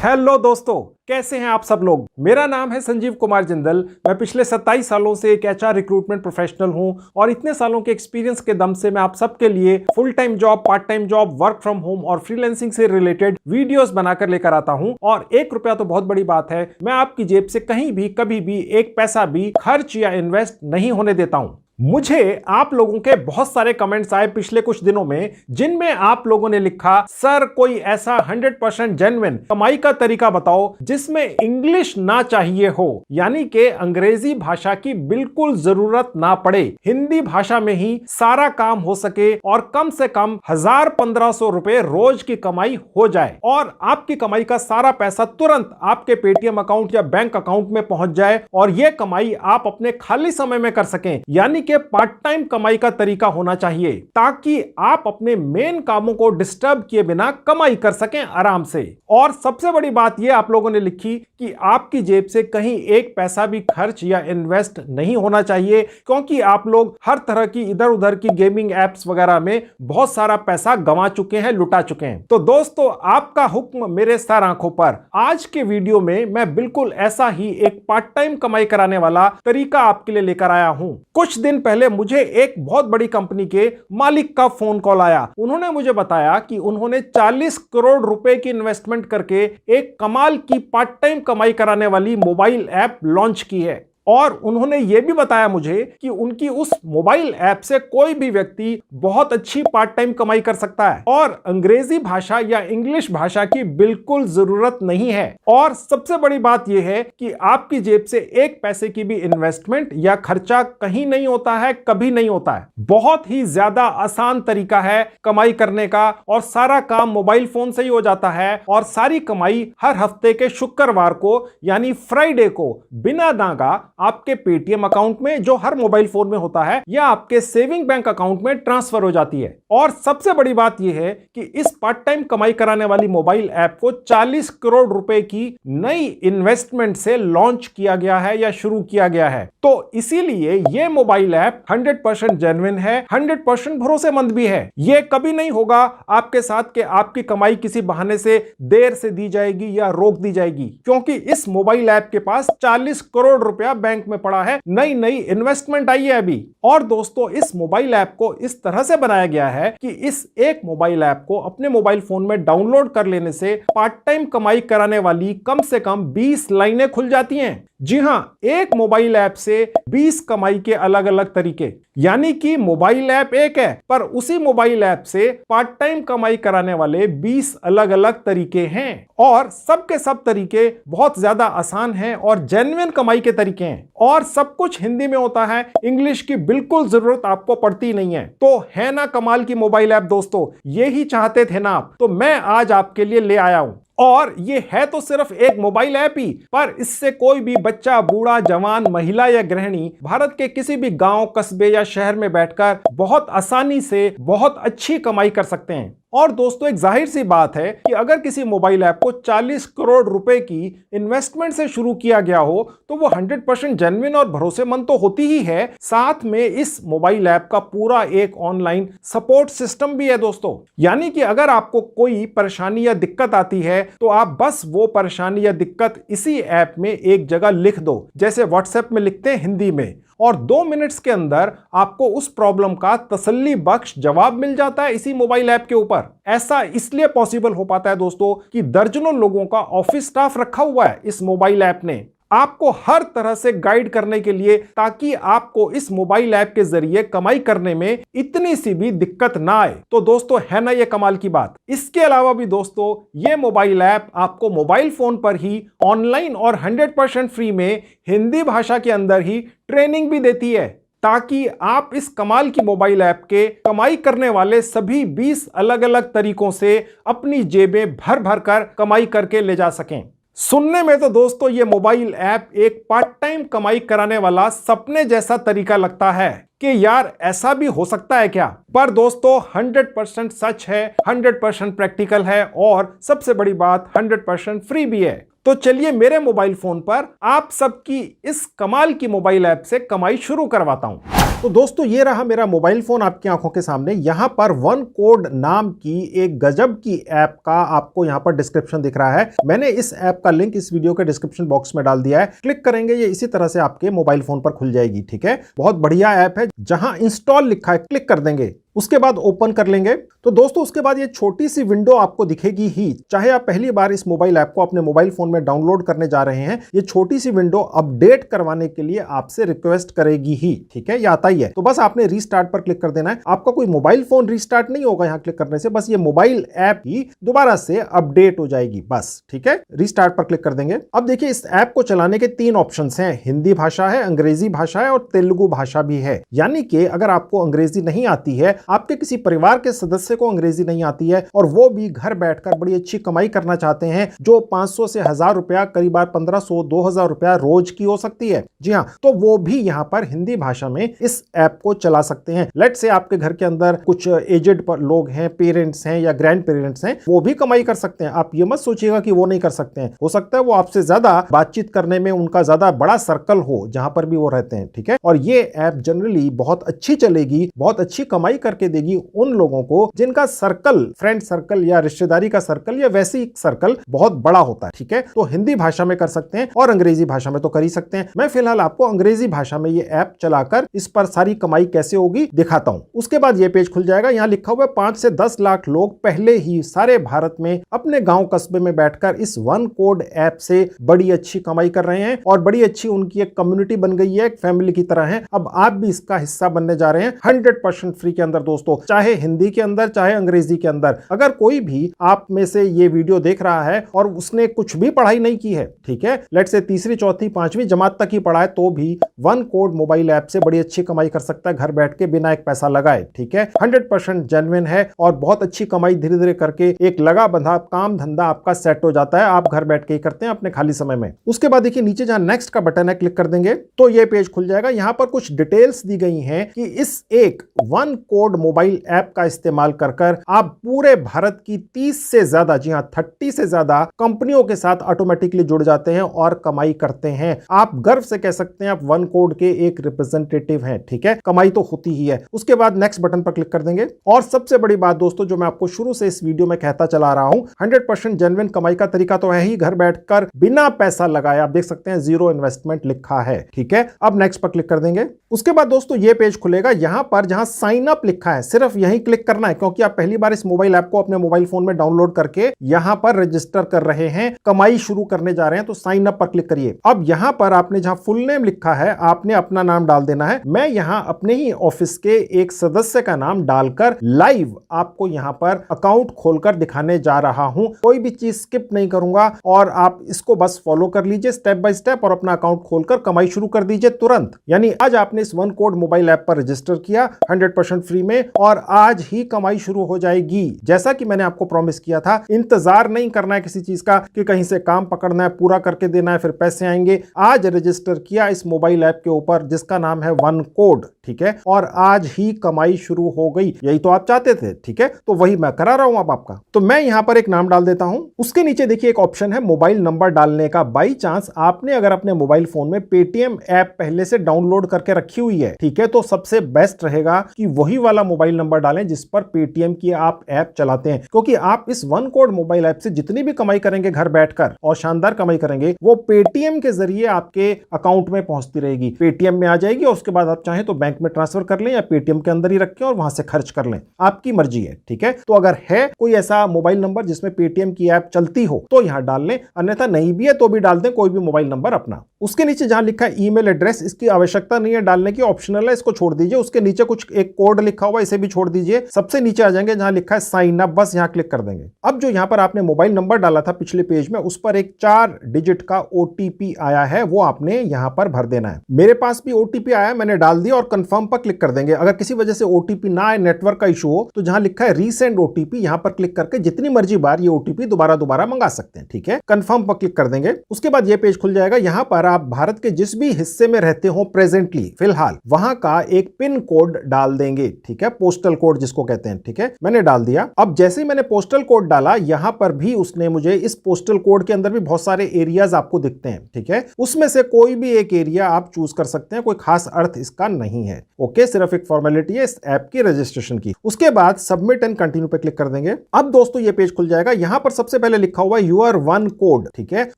Hello दोस्तों, कैसे हैं आप सब लोग। मेरा नाम है संजीव कुमार जिंदल। मैं पिछले 27 सालों से एक एचआर रिक्रूटमेंट प्रोफेशनल हूं और इतने सालों के एक्सपीरियंस के दम से मैं आप सबके लिए full time job, part time job, work from home और फ्रीलांसिंग से रिलेटेड वीडियोस बनाकर लेकर आता हूं। और 1 रुपया तो बहुत बड़ी बात है, मैं आपकी जेब से कहीं भी कभी भी 1 पैसा भी खर्च या इन्वेस्ट नहीं होने देता हूं। मुझे आप लोगों के बहुत सारे कमेंट्स आए पिछले कुछ दिनों में, जिनमें आप लोगों ने लिखा, सर कोई ऐसा 100% जेन्युइन कमाई का तरीका बताओ जिसमें इंग्लिश ना चाहिए हो, यानी कि अंग्रेजी भाषा की बिल्कुल जरूरत ना पड़े, हिंदी भाषा में ही सारा काम हो सके और कम से कम 1000-1500 रुपए रोज की कमाई हो जाए और आपकी कमाई का सारा पैसा तुरंत आपके पेटीएम अकाउंट या बैंक अकाउंट में पहुंच जाए और यह कमाई आप अपने खाली समय में कर सकें। यानी कि पार्ट टाइम कमाई का तरीका होना चाहिए ताकि आप अपने मेन कामों को डिस्टर्ब किए बिना कमाई कर सकें आराम से। और सबसे बड़ी बात यह आप लोगों ने लिखी कि आपकी जेब से कहीं 1 पैसा भी खर्च या इन्वेस्ट नहीं होना चाहिए, क्योंकि आप लोग हर तरह की इधर उधर की गेमिंग एप्स वगैरह में बहुत सारा पैसा गंवा चुके हैं, लुटा चुके हैं। तो दोस्तों, आपका हुक्म मेरे सर आंखों पर। आज के वीडियो में मैं बिल्कुल ऐसा ही एक पार्ट टाइम कमाई कराने वाला तरीका आपके लिए लेकर आया हूं। कुछ दिन पहले मुझे एक बहुत बड़ी कंपनी के मालिक का फोन कॉल आया। उन्होंने मुझे बताया कि उन्होंने 40 करोड़ रुपए की इन्वेस्टमेंट करके एक कमाल की पार्ट टाइम कमाई कराने वाली मोबाइल ऐप लॉन्च की है। और उन्होंने यह भी बताया मुझे कि उनकी उस मोबाइल ऐप से कोई भी व्यक्ति बहुत अच्छी पार्ट टाइम कमाई कर सकता है और अंग्रेजी भाषा या इंग्लिश भाषा की बिल्कुल जरूरत नहीं है। और सबसे बड़ी बात यह है कि आपकी जेब से 1 पैसे की भी इन्वेस्टमेंट या खर्चा कहीं नहीं होता है, कभी नहीं होता है। बहुत ही ज्यादा आसान तरीका है कमाई करने का और सारा काम मोबाइल फोन से ही हो जाता है। और सारी कमाई हर हफ्ते के शुक्रवार को यानी फ्राइडे को बिना दागा आपके पेटीएम अकाउंट में, जो हर मोबाइल फोन में होता है, या आपके सेविंग बैंक अकाउंट में ट्रांसफर हो जाती है। और सबसे बड़ी बात यह है कि इस पार्ट टाइम कमाई कराने वाली मोबाइल ऐप को 40 करोड़ रुपए की नई इन्वेस्टमेंट से लॉन्च किया गया है या शुरू किया गया है। तो इसीलिए यह मोबाइल ऐप 100% जेन्युइन है, 100% भरोसेमंद भी है। यह कभी नहीं होगा आपके साथ कि आपकी कमाई किसी बहाने से देर से दी जाएगी या रोक दी जाएगी, क्योंकि इस मोबाइल ऐप के पास 40 करोड़ रुपया बैंक में पड़ा है, नई इन्वेस्टमेंट आई है अभी। और दोस्तों, इस मोबाइल ऐप को इस तरह से बनाया गया है कि इस एक मोबाइल ऐप को अपने मोबाइल फोन में डाउनलोड कर लेने से पार्ट टाइम कमाई कराने वाली कम से कम 20 लाइनें खुल जाती हैं। जी हां, एक मोबाइल ऐप से 20 कमाई के अलग अलग तरीके, यानी कि मोबाइल ऐप एक है पर उसी मोबाइल ऐप से पार्ट टाइम कमाई कराने वाले 20 अलग अलग तरीके हैं। और सबके सब तरीके बहुत ज्यादा आसान हैं और जेन्युइन कमाई के तरीके हैं और सब कुछ हिंदी में होता है, इंग्लिश की बिल्कुल जरूरत आपको पड़ती नहीं है। तो है ना कमाल की मोबाइल ऐप दोस्तों, यही चाहते थे ना आप, तो मैं आज आपके लिए ले आया हूं। और ये है तो सिर्फ एक मोबाइल ऐप ही, पर इससे कोई भी बच्चा, बूढ़ा, जवान, महिला या गृहिणी भारत के किसी भी गांव, कस्बे या शहर में बैठकर बहुत आसानी से बहुत अच्छी कमाई कर सकते हैं। और दोस्तों, एक जाहिर सी बात है कि अगर किसी मोबाइल ऐप को 40 करोड़ रुपए की इन्वेस्टमेंट से शुरू किया गया हो तो वो 100% जेन्युइन और भरोसेमंद तो होती ही है, साथ में इस मोबाइल ऐप का पूरा एक ऑनलाइन सपोर्ट सिस्टम भी है दोस्तों। यानी कि अगर आपको कोई परेशानी या दिक्कत आती है तो आप बस वो परेशानी या दिक्कत इसी ऐप में एक जगह लिख दो, जैसे व्हाट्सएप में लिखते हैं हिंदी में, और 2 मिनट्स के अंदर आपको उस प्रॉब्लम का तसल्ली बख्श जवाब मिल जाता है इसी मोबाइल ऐप के ऊपर। ऐसा इसलिए पॉसिबल हो पाता है दोस्तों कि दर्जनों लोगों का ऑफिस स्टाफ रखा हुआ है इस मोबाइल ऐप ने आपको हर तरह से गाइड करने के लिए, ताकि आपको इस मोबाइल ऐप के जरिए कमाई करने में इतनी सी भी दिक्कत ना आए। तो दोस्तों, है ना ये कमाल की बात। इसके अलावा भी दोस्तों, ये मोबाइल ऐप आपको मोबाइल फोन पर ही ऑनलाइन और 100% फ्री में हिंदी भाषा के अंदर ही ट्रेनिंग भी देती है, ताकि आप इस कमाल की मोबाइल ऐप के कमाई करने वाले सभी 20 अलग अलग तरीकों से अपनी जेबें भर भर कर कमाई करके ले जा सकें। सुनने में तो दोस्तों ये मोबाइल ऐप एक पार्ट टाइम कमाई कराने वाला सपने जैसा तरीका लगता है कि यार ऐसा भी हो सकता है क्या, पर दोस्तों 100% सच है, 100% प्रैक्टिकल है और सबसे बड़ी बात 100% फ्री भी है। तो चलिए मेरे मोबाइल फोन पर आप सबकी इस कमाल की मोबाइल ऐप से कमाई शुरू करवाता हूं। तो दोस्तों ये रहा मेरा मोबाइल फोन आपकी आंखों के सामने। यहां पर वन कोड नाम की एक गजब की ऐप का आपको यहां पर डिस्क्रिप्शन दिख रहा है। मैंने इस ऐप का लिंक इस वीडियो के डिस्क्रिप्शन बॉक्स में डाल दिया है। क्लिक करेंगे ये इसी तरह से आपके मोबाइल फोन पर खुल जाएगी। ठीक है, बहुत बढ़िया ऐप है। जहां इंस्टॉल लिखा है क्लिक कर देंगे, उसके बाद ओपन कर लेंगे। तो दोस्तों उसके बाद ये छोटी सी विंडो आपको दिखेगी ही, चाहे आप पहली बार इस मोबाइल ऐप को अपने मोबाइल फोन में डाउनलोड करने जा रहे हैं, ये छोटी सी विंडो अपडेट करवाने के लिए आपसे रिक्वेस्ट करेगी ही। ठीक है, ये आता ही है। तो बस आपने रीस्टार्ट पर क्लिक कर देना है। आपका कोई मोबाइल फोन रीस्टार्ट नहीं होगा यहां क्लिक करने से, बस ये मोबाइल ऐप ही दोबारा से अपडेट हो जाएगी बस। ठीक है, रीस्टार्ट पर क्लिक कर देंगे। अब देखिए इस ऐप को चलाने के 3 ऑप्शंस हैं। हिंदी भाषा है, अंग्रेजी भाषा है और तेलुगु भाषा भी है। यानी कि अगर आपको अंग्रेजी नहीं आती है, आपके किसी परिवार के सदस्य को अंग्रेजी नहीं आती है और वो भी घर बैठकर बड़ी अच्छी कमाई करना चाहते हैं, जो 500 से 1000 रुपया, करीब 1500 2000 रुपया रोज की हो सकती है, जी हां, तो वो भी यहां पर हिंदी भाषा में इस ऐप को चला सकते हैं। लेट से आपके घर के अंदर कुछ एजेड लोग हैं, पेरेंट्स हैं या ग्रैंड पेरेंट्स हैं, वो भी कमाई कर सकते हैं। आप ये मत सोचिएगा कि वो नहीं कर सकते हैं। हो सकता है वो आपसे ज्यादा बातचीत करने में उनका ज्यादा बड़ा सर्कल हो जहां पर भी वो रहते हैं। ठीक है, और ये ऐप जनरली बहुत अच्छी चलेगी, बहुत अच्छी कमाई करके देगी उन लोगों को जिनका सर्कल, फ्रेंड सर्कल या रिश्तेदारी का सर्कल या वैसी सर्कल बहुत बड़ा होता है। ठीक है, तो हिंदी भाषा में कर सकते हैं और अंग्रेजी भाषा में तो कर ही सकते हैं। मैं फिलहाल आपको अंग्रेजी भाषा में ये ऐप चलाकर इस पर सारी कमाई कैसे होगी दिखाता हूं। उसके बाद ये पेज खुल जाएगा। यहां लिखा हुआ है 5 से 10 लाख लोग पहले ही सारे भारत में अपने गांव कस्बे में बैठकर इस वन कोड ऐप से बड़ी अच्छी कमाई कर रहे हैं और बड़ी अच्छी उनकी एक कम्युनिटी बन गई है, एक फैमिली की तरह है। अब आप भी इसका हिस्सा बनने जा रहे हैं 100% फ्री के अंदर दोस्तों, चाहे हिंदी के अंदर चाहे अंग्रेजी के अंदर। अगर कोई भी आप में से ये वीडियो देख रहा है और उसने कुछ भी पढ़ाई नहीं की है, ठीक है, लेट से तीसरी चौथी पांचवी जमात तक ही पढ़ा है, तो भी वन कोड मोबाइल ऐप से बड़ी अच्छी कमाई कर सकता है घर बैठ के बिना एक पैसा लगाए। ठीक है, 100% जेन्युइन है और बहुत अच्छी कमाई धीरे धीरे करके एक लगा बंधा काम धंधा आपका सेट हो जाता है। आप घर बैठ के ही करते हैं अपने खाली समय में। उसके बाद देखिए नीचे जहां नेक्स्ट का बटन है क्लिक कर देंगे तो ये पेज खुल जाएगा। यहां पर कुछ डिटेल्स दी गई हैं कि इस एक वन कोड मोबाइल ऐप का इस्तेमाल कर आप पूरे भारत की 30 से ज्यादा, जी हां 30 से ज्यादा कंपनियों के साथ ऑटोमेटिकली जुड़ जाते हैं और कमाई करते हैं। आप गर्व से कह सकते हैं आप वन कोड के एक रिप्रेजेंटेटिव हैं। ठीक है, कमाई तो होती ही है। उसके बाद नेक्स्ट बटन पर क्लिक कर देंगे और सबसे बड़ी बात दोस्तों जो मैं आपको शुरू से इस वीडियो में कहता चला रहा हूं, 100% जेन्युइन कमाई का तरीका तो है ही, घर बैठकर बिना पैसा लगाए। आप देख सकते हैं 0 इन्वेस्टमेंट लिखा है। ठीक है, अब नेक्स्ट पर क्लिक कर देंगे। उसके बाद दोस्तों ये पेज खुलेगा। यहां पर जहां साइन अप लिखा है सिर्फ यहीं क्लिक करना है, क्योंकि आप पहली बार इस मोबाइल ऐप को अपने मोबाइल फोन में डाउनलोड करके यहां पर रजिस्टर कर रहे हैं, कमाई शुरू करने जा रहे हैं, तो साइन अप पर क्लिक करिए। अब यहां पर आपने जहां फुल नेम लिखा है आपने अपना नाम डाल देना है। मैं यहां अपने ही ऑफिस के एक सदस्य का नाम डालकर लाइव आपको यहां पर अकाउंट खोलकर दिखाने जा रहा हूं। कोई भी चीज स्किप नहीं करूंगा और आप इसको बस फॉलो कर लीजिए स्टेप बाय स्टेप और अपना अकाउंट खोलकर कमाई शुरू कर दीजिए तुरंत। यानी आज आपने इस वन कोड मोबाइल ऐप पर रजिस्टर किया 100% फ्री में और आज ही कमाई शुरू हो जाएगी। जैसा कि मैंने आपको प्रॉमिस किया था, इंतजार नहीं करना है किसी चीज का कि कहीं से काम पकड़ना है, पूरा करके देना है फिर पैसे आएंगे। आज रजिस्टर किया इस मोबाइल ऐप के ऊपर जिसका नाम है वन कोड, ठीक है, और आज ही कमाई शुरू हो गई। यही तो आप चाहते थे, ठीक है, तो वही मैं करा रहा हूं अब आपका। तो मैं यहां पर एक नाम डाल देता हूं। उसके नीचे देखिए एक ऑप्शन है मोबाइल नंबर डालने का। बाई चांस आपने अगर अपने मोबाइल फोन में पेटीएम ऐप पहले से डाउनलोड करके रखी हुई है, ठीक है, तो सबसे बेस्ट रहेगा कि वही वाला मोबाइल नंबर डालें जिस पर पेटीएम की आप ऐप चलाते हैं, क्योंकि आप इस वन कोड मोबाइल ऐप से जितनी भी कमाई करेंगे घर बैठकर और शानदार कमाई करेंगे, वो पेटीएम के जरिए आपके अकाउंट में पहुंचती रहेगी, पेटीएम में आ जाएगी और उसके बाद आप चाहें तो बैंक में ट्रांसफर कर लें या पेटीएम के अंदर ही रखें और वहां से खर्च कर लें, आपकी मर्जी है। ठीक है, तो अगर है कोई ऐसा मोबाइल नंबर जिसमें पेटीएम की ऐप चलती हो तो यहां डाल लें, अन्यथा नहीं भी है तो भी डाल दें कोई भी मोबाइल नंबर अपना। उसके नीचे जहां लिखा है ईमेल एड्रेस, इसकी आवश्यकता नहीं है डालने की, ऑप्शनल है, इसको छोड़ दीजिए। उसके नीचे कुछ एक कोड लिखा हुआ, इसे भी छोड़ दीजिए। सबसे नीचे आ जाएंगे जहां लिखा है साइन अप, बस यहां क्लिक कर देंगे। अब जो यहां पर आपने मोबाइल नंबर डाला था पिछले पेज में, उस पर एक 4 डिजिट का ओटीपी आया है, वो आपने यहां पर भर देना है। मेरे पास भी ओटीपी आया, मैंने डाल दिया और कंफर्म पर क्लिक कर देंगे। अगर किसी वजह से ओटीपी ना आए, नेटवर्क का इशू हो, तो जहां लिखा है रीसेंड ओटीपी, यहां पर क्लिक करके जितनी मर्जी बार ये ओटीपी दोबारा मंगा सकते हैं। ठीक है, कंफर्म पर क्लिक कर देंगे। उसके बाद ये पेज खुल जाएगा। यहां पर आप भारत के जिस भी हिस्से में रहते हो प्रेजेंटली फिलहाल, वहां का एक पिन कोड डाल देंगे, ठीक है, पोस्टल कोड जिसको कहते हैं, ठीक है, मैंने डाल दिया। अब जैसे ही मैंने पोस्टल कोड डाला, यहां पर भी उसने मुझे इस पोस्टल कोड के अंदर भी बहुत सारे एरियाज आपको दिखते हैं, ठीक है, उसमें से कोई भी एक एरिया आप चूज कर सकते हैं, कोई खास अर्थ इसका नहीं है। ओके, सिर्फ एक फॉर्मेलिटी है इस ऐप की रजिस्ट्रेशन की। उसके बाद सबमिट एंड कंटिन्यू पे क्लिक कर देंगे। अब दोस्तों ये पेज खुल जाएगा। यहां पर सबसे पहले लिखा हुआ है यूर वन कोड, ठीक है,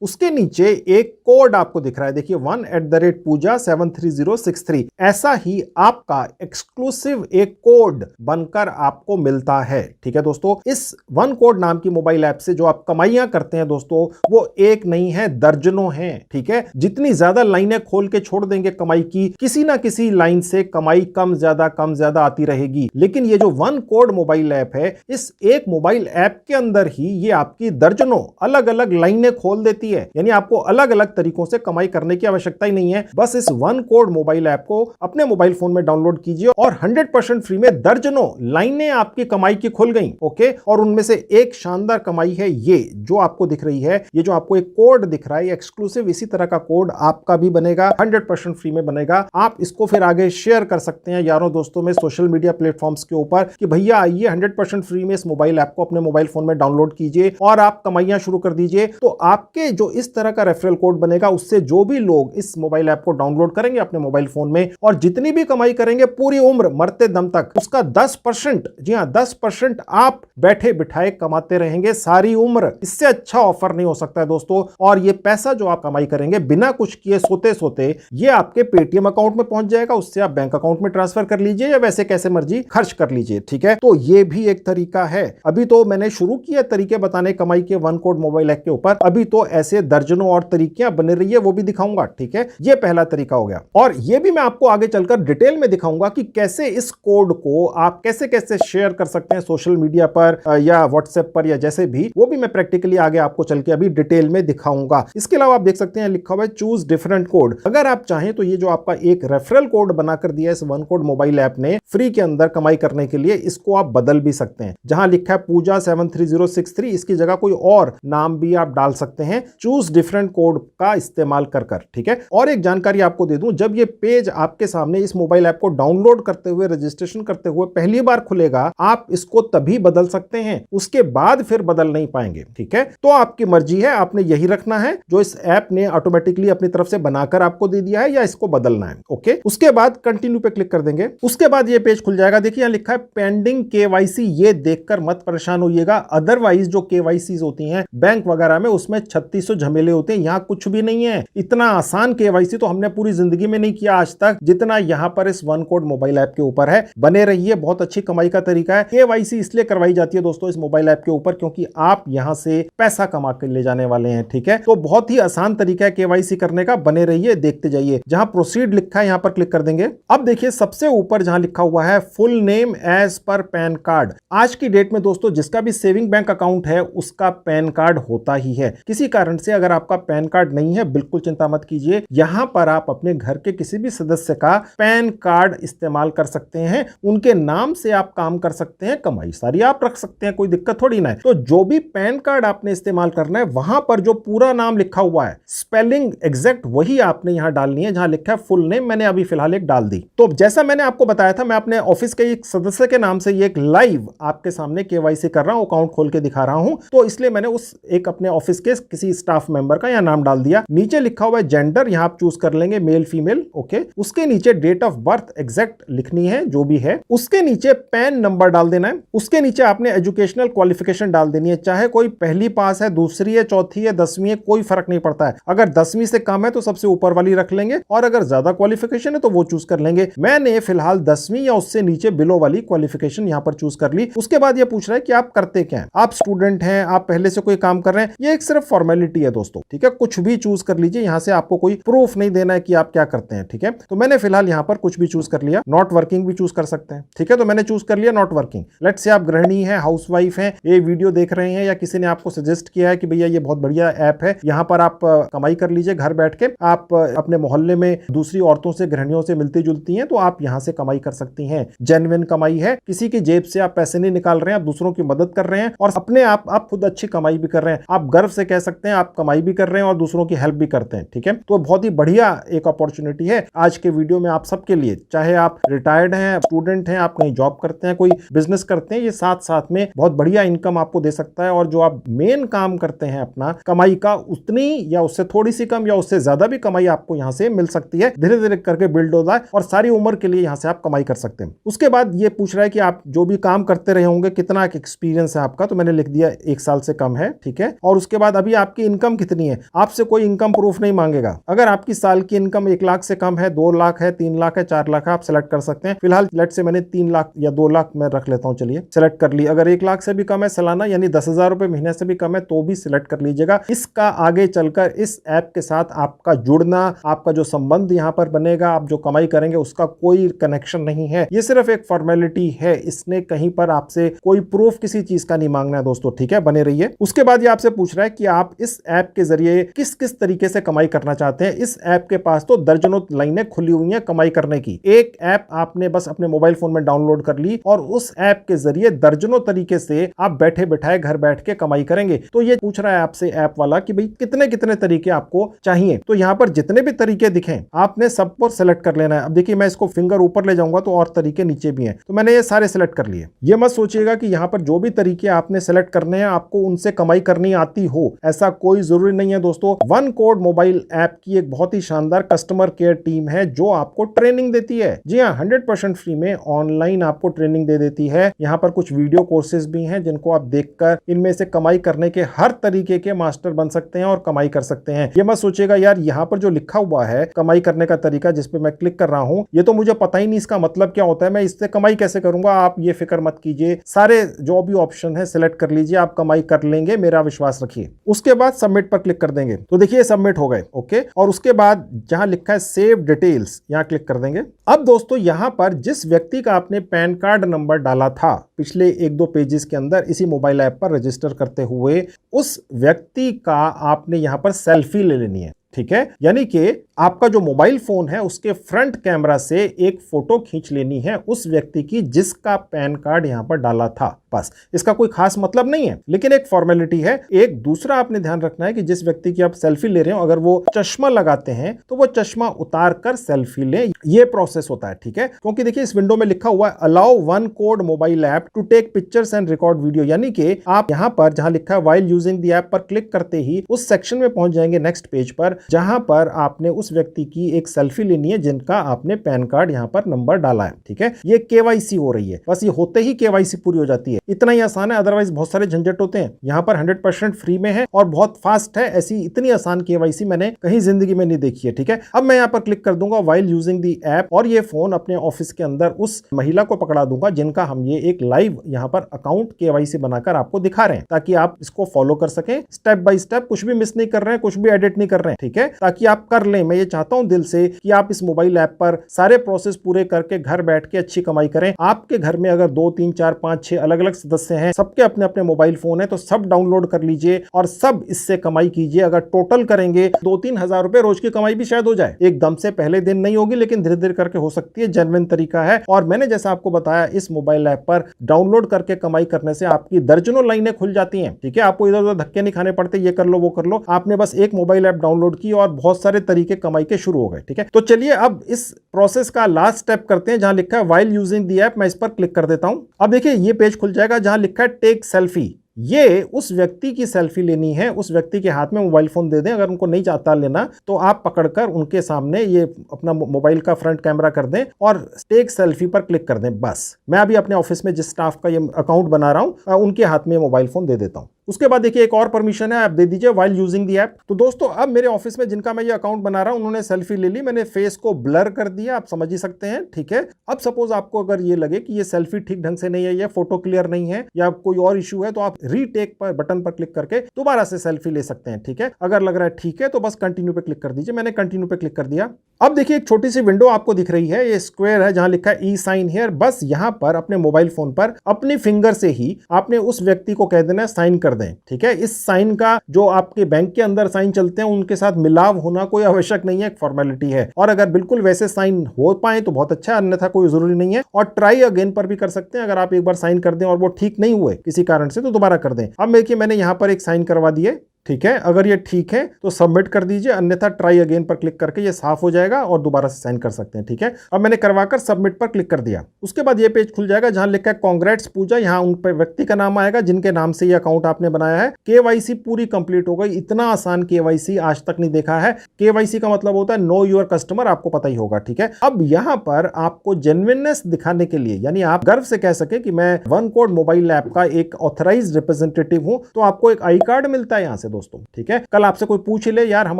उसके नीचे एक कोड आपको दिख रहा है, देखिए 1@pooja73063। ऐसा ही आपका एक्सक्लूसिव एक कोड बनकर आपको मिलता है, ठीक है दोस्तों। इस वन कोड नाम की मोबाइल ऐप से जो आप कमाइयां करते हैं दोस्तों, वो एक नहीं है, दर्जनों हैं, ठीक है। जितनी ज्यादा लाइनें खोल के छोड़ देंगे कमाई की, किसी ना किसी लाइन से कमाई कम ज्यादा आती रहेगी। लेकिन ये जो वन कोड मोबाइल ऐप है, इस एक मोबाइल ऐप के अंदर ही ये आपकी दर्जनों अलग अलग लाइनें खोल देती है। यानी आपको अलग अलग तरीकों से कमाई करने की आवश्यकता ही नहीं है। बस इस वन कोड मोबाइल ऐप को अपने मोबाइल फोन में डाउनलोड कीजिए और 100% फ्री में दर्जनों लाइनें आपकी कमाई की खुल गई। ओके, और उनमें से एक शानदार कमाई है ये जो आपको दिख रही है, ये जो आपको एक कोड दिख रहा है एक्सक्लूसिव, इसी तरह का कोड आपका भी बनेगा, 100% फ्री में बनेगा। आप इसको फिर आगे शेयर कर सकते हैं यारों दोस्तों में, सोशल मीडिया प्लेटफॉर्म्स के ऊपर कि भैया आइए 100% फ्री में इस मोबाइल ऐप को अपने मोबाइल फोन में डाउनलोड कीजिए और आप कमाइयां शुरू कर दीजिए। तो आपके जो इस तरह का रेफरल कोड बनेगा, उससे जो भी लोग इस मोबाइल ऐप को डाउनलोड करेंगे अपने मोबाइल फोन में और जितनी भी कमाई करेंगे पूरी उम्र मरते दम तक, उसका 10%, जी हां 10% आप बैठे बिठाए कमाते रहेंगे सारी उम्र। इससे अच्छा ऑफर नहीं हो सकता है दोस्तों। और ये पैसा जो आप कमाई करेंगे बिना कुछ किए सोते सोते, ये आपके पेटीएम अकाउंट में पहुंच जाएगा, उससे आप बैंक अकाउंट में ट्रांसफर कर लीजिए या वैसे कैसे मर्जी खर्च कर लीजिए, ठीक है। तो ये भी एक तरीका है। अभी तो मैंने शुरू किया तरीके बताने कमाई के वन कोड मोबाइल ऐप के ऊपर, अभी तो ऐसे दर्जनों और तरीके बने रही है, वो भी दिखाऊंगा, ठीक है। ये पहला तरीका हो गया और ये भी मैं आपको आगे चलकर डिटेल में दिखाऊंगा कि कैसे इस कोड को आप कैसे कैसे शेयर कर सकते हैं सोशल मीडिया पर या व्हाट्सएप पर या जैसे भी, वो भी मैं प्रैक्टिकली आगे आपको चल के अभी डिटेल में दिखाऊंगा। इसके अलावा आप देख सकते हैं लिखा हुआ है चूज डिफरेंट कोड। अगर आप चाहें तो ये जो आपका एक रेफरल कोड बनाकर दिया है इस वन कोड मोबाइल ऐप ने फ्री के अंदर कमाई करने के लिए, इसको आप बदल भी सकते हैं। जहां लिखा है पूजा 73063, इसकी जगह कोई और नाम भी आप डाल सकते हैं चूज डिफरेंट कोड का इस्तेमाल कर, ठीक है। और एक जानकारी आपको दे दूं, जब ये पेज आपके सामने इस मोबाइल ऐप को डाउनलोड करते हुए रजिस्ट्रेशन करते हुए पहली बार खुलेगा, आप इसको तभी बदल सकते हैं, उसके बाद फिर बदल नहीं पाएंगे, ठीक है। तो आपकी मर्जी है, आपने यही रखना है जो इस ऐप ने ऑटोमेटिकली अपनी तरफ से बनाकर आपको दे दिया है या इसको बदलना है। ओके, उसके बाद कंटिन्यू पे क्लिक कर देंगे। उसके बाद ये पेज खुल जाएगा। देखिए यहां लिखा है पेंडिंग केवाईसी, ये देखकर मत परेशान होइएगा। अदरवाइज जो केवाईसी होती हैं बैंक वगैरह में, उसमें 3600 झमेले होते हैं, यहां कुछ भी नहीं है। इतना आसान केवाईसी तो हमने पूरी जिंदगी में नहीं किया आज तक जितना यहां पर इस वन कोड मोबाइल ऐप के ऊपर है। बने रहिए, बहुत अच्छी कमाई का तरीका है। केवाईसी इसलिए करवाई जाती है दोस्तों इस मोबाइल ऐप के ऊपर क्योंकि आप यहां से पैसा कमा कर ले जाने वाले हैं, ठीक है। तो बहुत ही आसान तरीका है केवाईसी करने का, बने रहिए, देखते जाइए। जहां प्रोसीड लिखा है यहां पर क्लिक कर देंगे। अब देखिए सबसे ऊपर जहां लिखा हुआ है full name as per PAN card, आज की डेट में दोस्तों जिसका भी सेविंग बैंक अकाउंट है उसका पैन कार्ड होता ही है। किसी कारण से अगर आपका पैन कार्ड नहीं है, बिल्कुल चिंता मत कीजिए, यहां पर आप अपने घर के किसी भी सदस्य का पैन कार्ड इस्तेमाल कर सकते हैं, उनके नाम से आप काम कर सकते हैं, कमाई सारी आप रख सकते हैं, कोई दिक्कत थोड़ी ना है। तो जो भी पैन कार्ड आपने इस्तेमाल करना है, वहां पर जो पूरा नाम लिखा हुआ है स्पेलिंग एग्जैक्ट वही आपने यहां डालनी है जहां लिखा है फुल नेम। मैंने अभी फिलहाल एक डाल दी। तो जैसा मैंने आपको बताया था, मैं अपने ऑफिस के एक सदस्य के नाम से ये एक लाइव आपके सामने केवाईसी कर रहा हूं, अकाउंट खोल के दिखा रहा हूं, तो इसलिए मैंने उस एक अपने ऑफिस के किसी स्टाफ मेंबर का यहां नाम डाल दिया। नीचे लिखा हुआ है जेंडर, यहां आप चूज कर लेंगे मेल फीमेल, ओके। उसके नीचे डेट ऑफ बर्थ एग्जैक्ट लिखनी है जो भी है, उसके नीचे पैन नंबर डाल देना है, उसके नीचे आपने एजुकेशनल क्वालिफिकेशन डाल देनी है, चाहे कोई पहली पास है, दूसरी है, चौथी है, 10वीं है, कोई फर्क नहीं पड़ता है। अगर 10वीं से कम है तो सबसे ऊपर वाली रख लेंगे और अगर ज्यादा क्वालिफिकेशन है तो वो चूज कर लेंगे। मैंने फिलहाल 10वीं या उससे नीचे बिलो वाली क्वालिफिकेशन यहां पर चूज कर ली। उसके बाद ये पूछ रहा है कि आप करते क्या हैं, आप स्टूडेंट हैं, आप पहले से कोई काम कर रहे हैं, ये एक सिर्फ फॉर्मेलिटी है दोस्तों, ठीक है। कुछ भी चूज कर लीजिए, यहां से आपको कोई प्रूफ नहीं देना है कि आप क्या करते हैं, ठीक है। तो मैंने फिलहाल यहां पर कुछ भी चूज कर लिया। नॉट वर्किंग भी चूज कर सकते हैं, ठीक है। तो मैंने चूज कर लिया नॉट वर्किंग। लेट्स से आप गृहिणी हैं, हाउसवाइफ हैं, ये वीडियो देख रहे हैं या किसी ने आपको सजेस्ट किया है कि भैया ये बहुत बढ़िया ऐप है, यहां पर आप कमाई कर लीजिए घर बैठ के, आप अपने मोहल्ले में दूसरी औरतों से, गृहिणियों से मिलती जुलती हैं, तो आप यहां से कमाई कर सकती हैं। जेन्युइन कमाई है, किसी की जेब से आप पैसे नहीं निकाल रहे हैं, आप दूसरों की मदद कर रहे हैं और अपने आप खुद अच्छी कमाई भी कर रहे हैं। आप गर्व से कह सकते हैं आप कमाई भी कर रहे हैं और दूसरों की हेल्प भी करते हैं, हैं, ठीक है। तो बहुत ही बढ़िया एक अपॉर्चुनिटी है आज के वीडियो में आप सबके लिए, चाहे आप रिटायर्ड हैं, स्टूडेंट हैं, आप कहीं जॉब करते हैं, कोई बिजनेस करते हैं, ये साथ साथ में बहुत बढ़िया इनकम आपको दे सकता है। और जो आप मेन काम करते हैं अपना कमाई का, उतनी या उससे थोड़ी सी कम या उससे ज्यादा भी कमाई आपको यहां से मिल सकती है। धीरे धीरे करके बिल्ड होता है और सारी उम्र के लिए यहां से आप कमाई कर सकते हैं। उसके बाद ये पूछ रहा है कि आप जो भी काम करते रहे होंगे कितना एक्सपीरियंस है आपका, तो मैंने लिख दिया 1 साल से कम है, ठीक है। और उसके बाद अभी आपकी इनकम कितनी है, आपसे कोई इनकम प्रूफ नहीं मांगेगा। अगर आपकी साल की इनकम 1 लाख से कम है, 2 लाख है, 3 लाख है, 4 लाख है, आप सेलेक्ट कर सकते हैं। फिलहाल लेट से मैंने 3 लाख या 2 लाख मैं रख लेता हूं, चलिए सेलेक्ट कर ली। अगर 1 लाख से भी कम है सालाना, यानी 10,000 रुपए महीने से भी कम है, तो भी सिलेक्ट कर लीजिएगा। इसका आगे चलकर इस ऐप के साथ आपका जुड़ना, आपका जो संबंध यहां पर बनेगा, आप जो कमाई करेंगे उसका कोई कनेक्शन नहीं है। ये सिर्फ एक फॉर्मेलिटी है, इसने कहीं पर आपसे कोई प्रूफ किसी चीज का नहीं मांगना है दोस्तों, ठीक है। बने रहिए। उसके बाद ये आपसे पूछ रहा है कि आप इस ऐप के जरिए किस किस तरीके से कमाई करना चाहते हैं। इस ऐप के पास तो दर्जनों लाइनें खुली हुई हैं कमाई करने की। एक ऐप आपने बस अपने मोबाइल फोन में डाउनलोड कर ली और उस ऐप के जरिए दर्जनों तरीके से आप बैठे बैठाए घर बैठ के कमाई करेंगे। तो ये पूछ रहा है आपसे ऐप वाला कि भाई कितने कितने तरीके आपको चाहिए। तो यहां पर जितने भी तरीके दिखें आपने सब पर सेलेक्ट कर लेना है। अब देखिए मैं इसको फिंगर ऊपर ले जाऊंगा तो और तरीके नीचे भी हैं, तो मैंने ये सारे सेलेक्ट कर लिए। ये मत सोचिएगा कि यहां पर जो भी तरीके आपने सेलेक्ट करने हैं आपको उनसे कमाई करनी आती हो, ऐसा कोई जरूरी नहीं है दोस्तों। वन कोड मोबाइल ऐप की एक बहुत ही शानदार कस्टमर केयर टीम है जो आपको ट्रेनिंग देती है। जी हाँ, 100% फ्री में ऑनलाइन आपको ट्रेनिंग दे देती है। यहाँ पर कुछ वीडियो कोर्सेज भी हैं जिनको आप देखकर इनमें से कमाई करने के हर तरीके के मास्टर बन सकते हैं और कमाई कर सकते हैं। ये मत सोचिएगा यार यहाँ पर जो लिखा हुआ है कमाई करने का तरीका, जिस पे मैं क्लिक कर रहा हूं, ये तो मुझे पता ही नहीं इसका मतलब क्या होता है, मैं इससे कमाई कैसे करूंगा। आप ये फिक्र मत कीजिए, सारे जो भी ऑप्शन है सिलेक्ट कर लीजिए, आप कमाई कर लेंगे, मेरा विश्वास रखिए। उसके बाद सबमिट पर क्लिक कर देंगे तो देखिए सबमिट हो गए, ओके। और उसके बाद जहां लिखा है सेव डिटेल्स, यहां क्लिक कर देंगे। अब दोस्तों यहां पर जिस व्यक्ति का आपने पैन कार्ड नंबर डाला था पिछले 1-2 पेजेस के अंदर इसी मोबाइल ऐप पर रजिस्टर करते हुए, उस व्यक्ति का आपने यहां पर सेल्फी ले लेनी है, ठीक है। यानी कि आपका जो मोबाइल फोन है उसके फ्रंट कैमरा से एक फोटो खींच लेनी है उस व्यक्ति की जिसका पैन कार्ड यहां पर डाला था। बस, इसका कोई खास मतलब नहीं है, लेकिन एक फॉर्मेलिटी है। एक दूसरा आपने ध्यान रखना है कि जिस व्यक्ति की आप सेल्फी ले रहे हो, अगर वो चश्मा लगाते हैं तो वो चश्मा उतार कर सेल्फी ले, ये प्रोसेस होता है, ठीक है। क्योंकि देखिए इस विंडो में लिखा हुआ है allow OneCode mobile app to take pictures and record video, यानी कि आप यहां पर जहां लिखा है व्हाइल यूजिंग द ऐप पर क्लिक करते ही उस सेक्शन में पहुंच जाएंगे नेक्स्ट पेज पर, जहां पर आपने उस व्यक्ति की एक सेल्फी लेनी है जिनका आपने पैन कार्ड यहां पर नंबर डाला है, ठीक है। ये केवाईसी हो रही है, बस ये होते ही केवाईसी पूरी हो जाती है। इतना ही आसान है, अदरवाइज बहुत सारे झंझट होते हैं। यहां पर 100% फ्री में है और बहुत फास्ट है। ऐसी इतनी आसान केवाईसी मैंने कहीं जिंदगी में नहीं देखी है, ठीक है। अब मैं यहां पर क्लिक कर दूंगा व्हाइल यूजिंग द ऐप और ये फोन अपने ऑफिस के अंदर उस महिला को पकड़ा दूंगा जिनका हम ये एक लाइव यहां पर अकाउंट केवाईसी बनाकर आपको दिखा रहे हैं, ताकि आप इसको फॉलो कर सकें स्टेप बाय स्टेप, कुछ भी मिस नहीं कर रहे हैं, कुछ भी एडिट नहीं कर रहे हैं, ठीक है, ताकि आप कर लें। मैं ये चाहता हूं दिल से कि आप इस मोबाइल ऐप पर सारे प्रोसेस पूरे करके घर बैठ के अच्छी कमाई करें। आपके घर में अगर 2, 3, 4, 5, 6 अलग अलग सदस्य हैं, सबके अपने अपने मोबाइल फोन है, तो सब डाउनलोड कर लीजिए और सब इससे कमाई कीजिए। अगर टोटल करेंगे 2-3 हजार रुपए रोज की कमाई भी शायद हो जाए। एकदम से पहले दिन नहीं होगी, लेकिन धीरे धीरे करके हो सकती है। जेन्युइन तरीका है और मैंने जैसा आपको बताया इस मोबाइल ऐप पर डाउनलोड करके कमाई करने से आपकी दर्जनों लाइनें खुल जाती हैं, ठीक है। आपको इधर उधर धक्के नहीं खाने पड़ते, ये कर लो वो कर लो। आपने बस एक मोबाइल ऐप डाउनलोड की और बहुत सारे तरीके कमाई के शुरू हो गए, ठीक है। तो चलिए अब इस प्रोसेस का लास्ट स्टेप करते हैं, जहां लिखा है व्हाइल यूजिंग द ऐप। मैं इस पर क्लिक कर देता हूं। अब देखिए ये पेज खुल जाएगा जहां लिखा है टेक सेल्फी। ये उस व्यक्ति की सेल्फी लेनी है, उस व्यक्ति के हाथ में मोबाइल फोन दे दें। अगर उनको नहीं चाहता लेना तो आप पकड़कर उनके सामने ये अपना मोबाइल का फ्रंट कैमरा कर दें और टेक सेल्फी पर क्लिक कर दें। बस मैं अभी अपने ऑफिस में जिस स्टाफ का ये अकाउंट बना रहा हूं उनके हाथ में मोबाइल फोन दे देता हूं। उसके बाद देखिए एक और परमिशन है, आप दे दीजिए व्हाइल यूजिंग द ऐप। तो दोस्तों अब मेरे ऑफिस में जिनका मैं ये अकाउंट बना रहा हूं उन्होंने सेल्फी ले ली, मैंने फेस को ब्लर कर दिया, आप समझ ही सकते हैं, ठीक है। अब सपोज आपको अगर ये लगे कि ये सेल्फी ठीक ढंग से नहीं है, या फोटो क्लियर नहीं है, या कोई और इशू है, तो आप रीटेक पर बटन पर क्लिक करके दोबारा से सेल्फी ले सकते हैं, ठीक है। अगर लग रहा है ठीक है तो बस कंटिन्यू पे क्लिक कर दीजिए। मैंने कंटिन्यू पे क्लिक कर दिया। अब देखिए एक छोटी सी विंडो आपको दिख रही है, ये स्क्वायर है जहां लिखा है ई साइन हियर। बस यहां पर अपने मोबाइल फोन पर अपनी फिंगर से ही आपने उस व्यक्ति को कह देना है साइन कर दें, ठीक है। इस साइन का जो आपके बैंक के अंदर साइन चलते हैं उनके साथ मिलाव होना कोई आवश्यक नहीं है, एक फॉर्मेलिटी है। और अगर बिल्कुल वैसे साइन हो पाए तो बहुत अच्छा, अन्यथा कोई जरूरी नहीं है। और ट्राई अगेन पर भी कर सकते हैं, अगर आप एक बार साइन कर दें और वो ठीक नहीं हुए किसी कारण से तो दोबारा कर दें। अब देखिए मैंने यहां पर एक साइन करवा दिए, ठीक है। अगर ये ठीक है तो सबमिट कर दीजिए, अन्यथा ट्राई अगेन पर क्लिक करके ये साफ हो जाएगा और दोबारा से साइन कर सकते हैं। ठीक है, अब मैंने करवाकर सबमिट पर क्लिक कर दिया। उसके बाद ये पेज खुल जाएगा जहां लिखा है कांग्रेट्स पूजा। यहां उन पर व्यक्ति का नाम आएगा जिनके नाम से ये अकाउंट आपने बनाया है। केवाईसी पूरी कंप्लीट हो गई। इतना आसान केवाईसी आज तक नहीं देखा है। केवाईसी का मतलब होता है नो योर कस्टमर, आपको पता ही होगा। ठीक है, अब यहां पर आपको जेन्युइननेस दिखाने के लिए, यानी आप गर्व से कह सके कि मैं वन कोड मोबाइल ऐप का एक ऑथराइज्ड रिप्रेजेंटेटिव हूं, तो आपको एक आई कार्ड मिलता है यहां से दोस्तों। ठीक है, कल आपसे कोई पूछ ले यार हम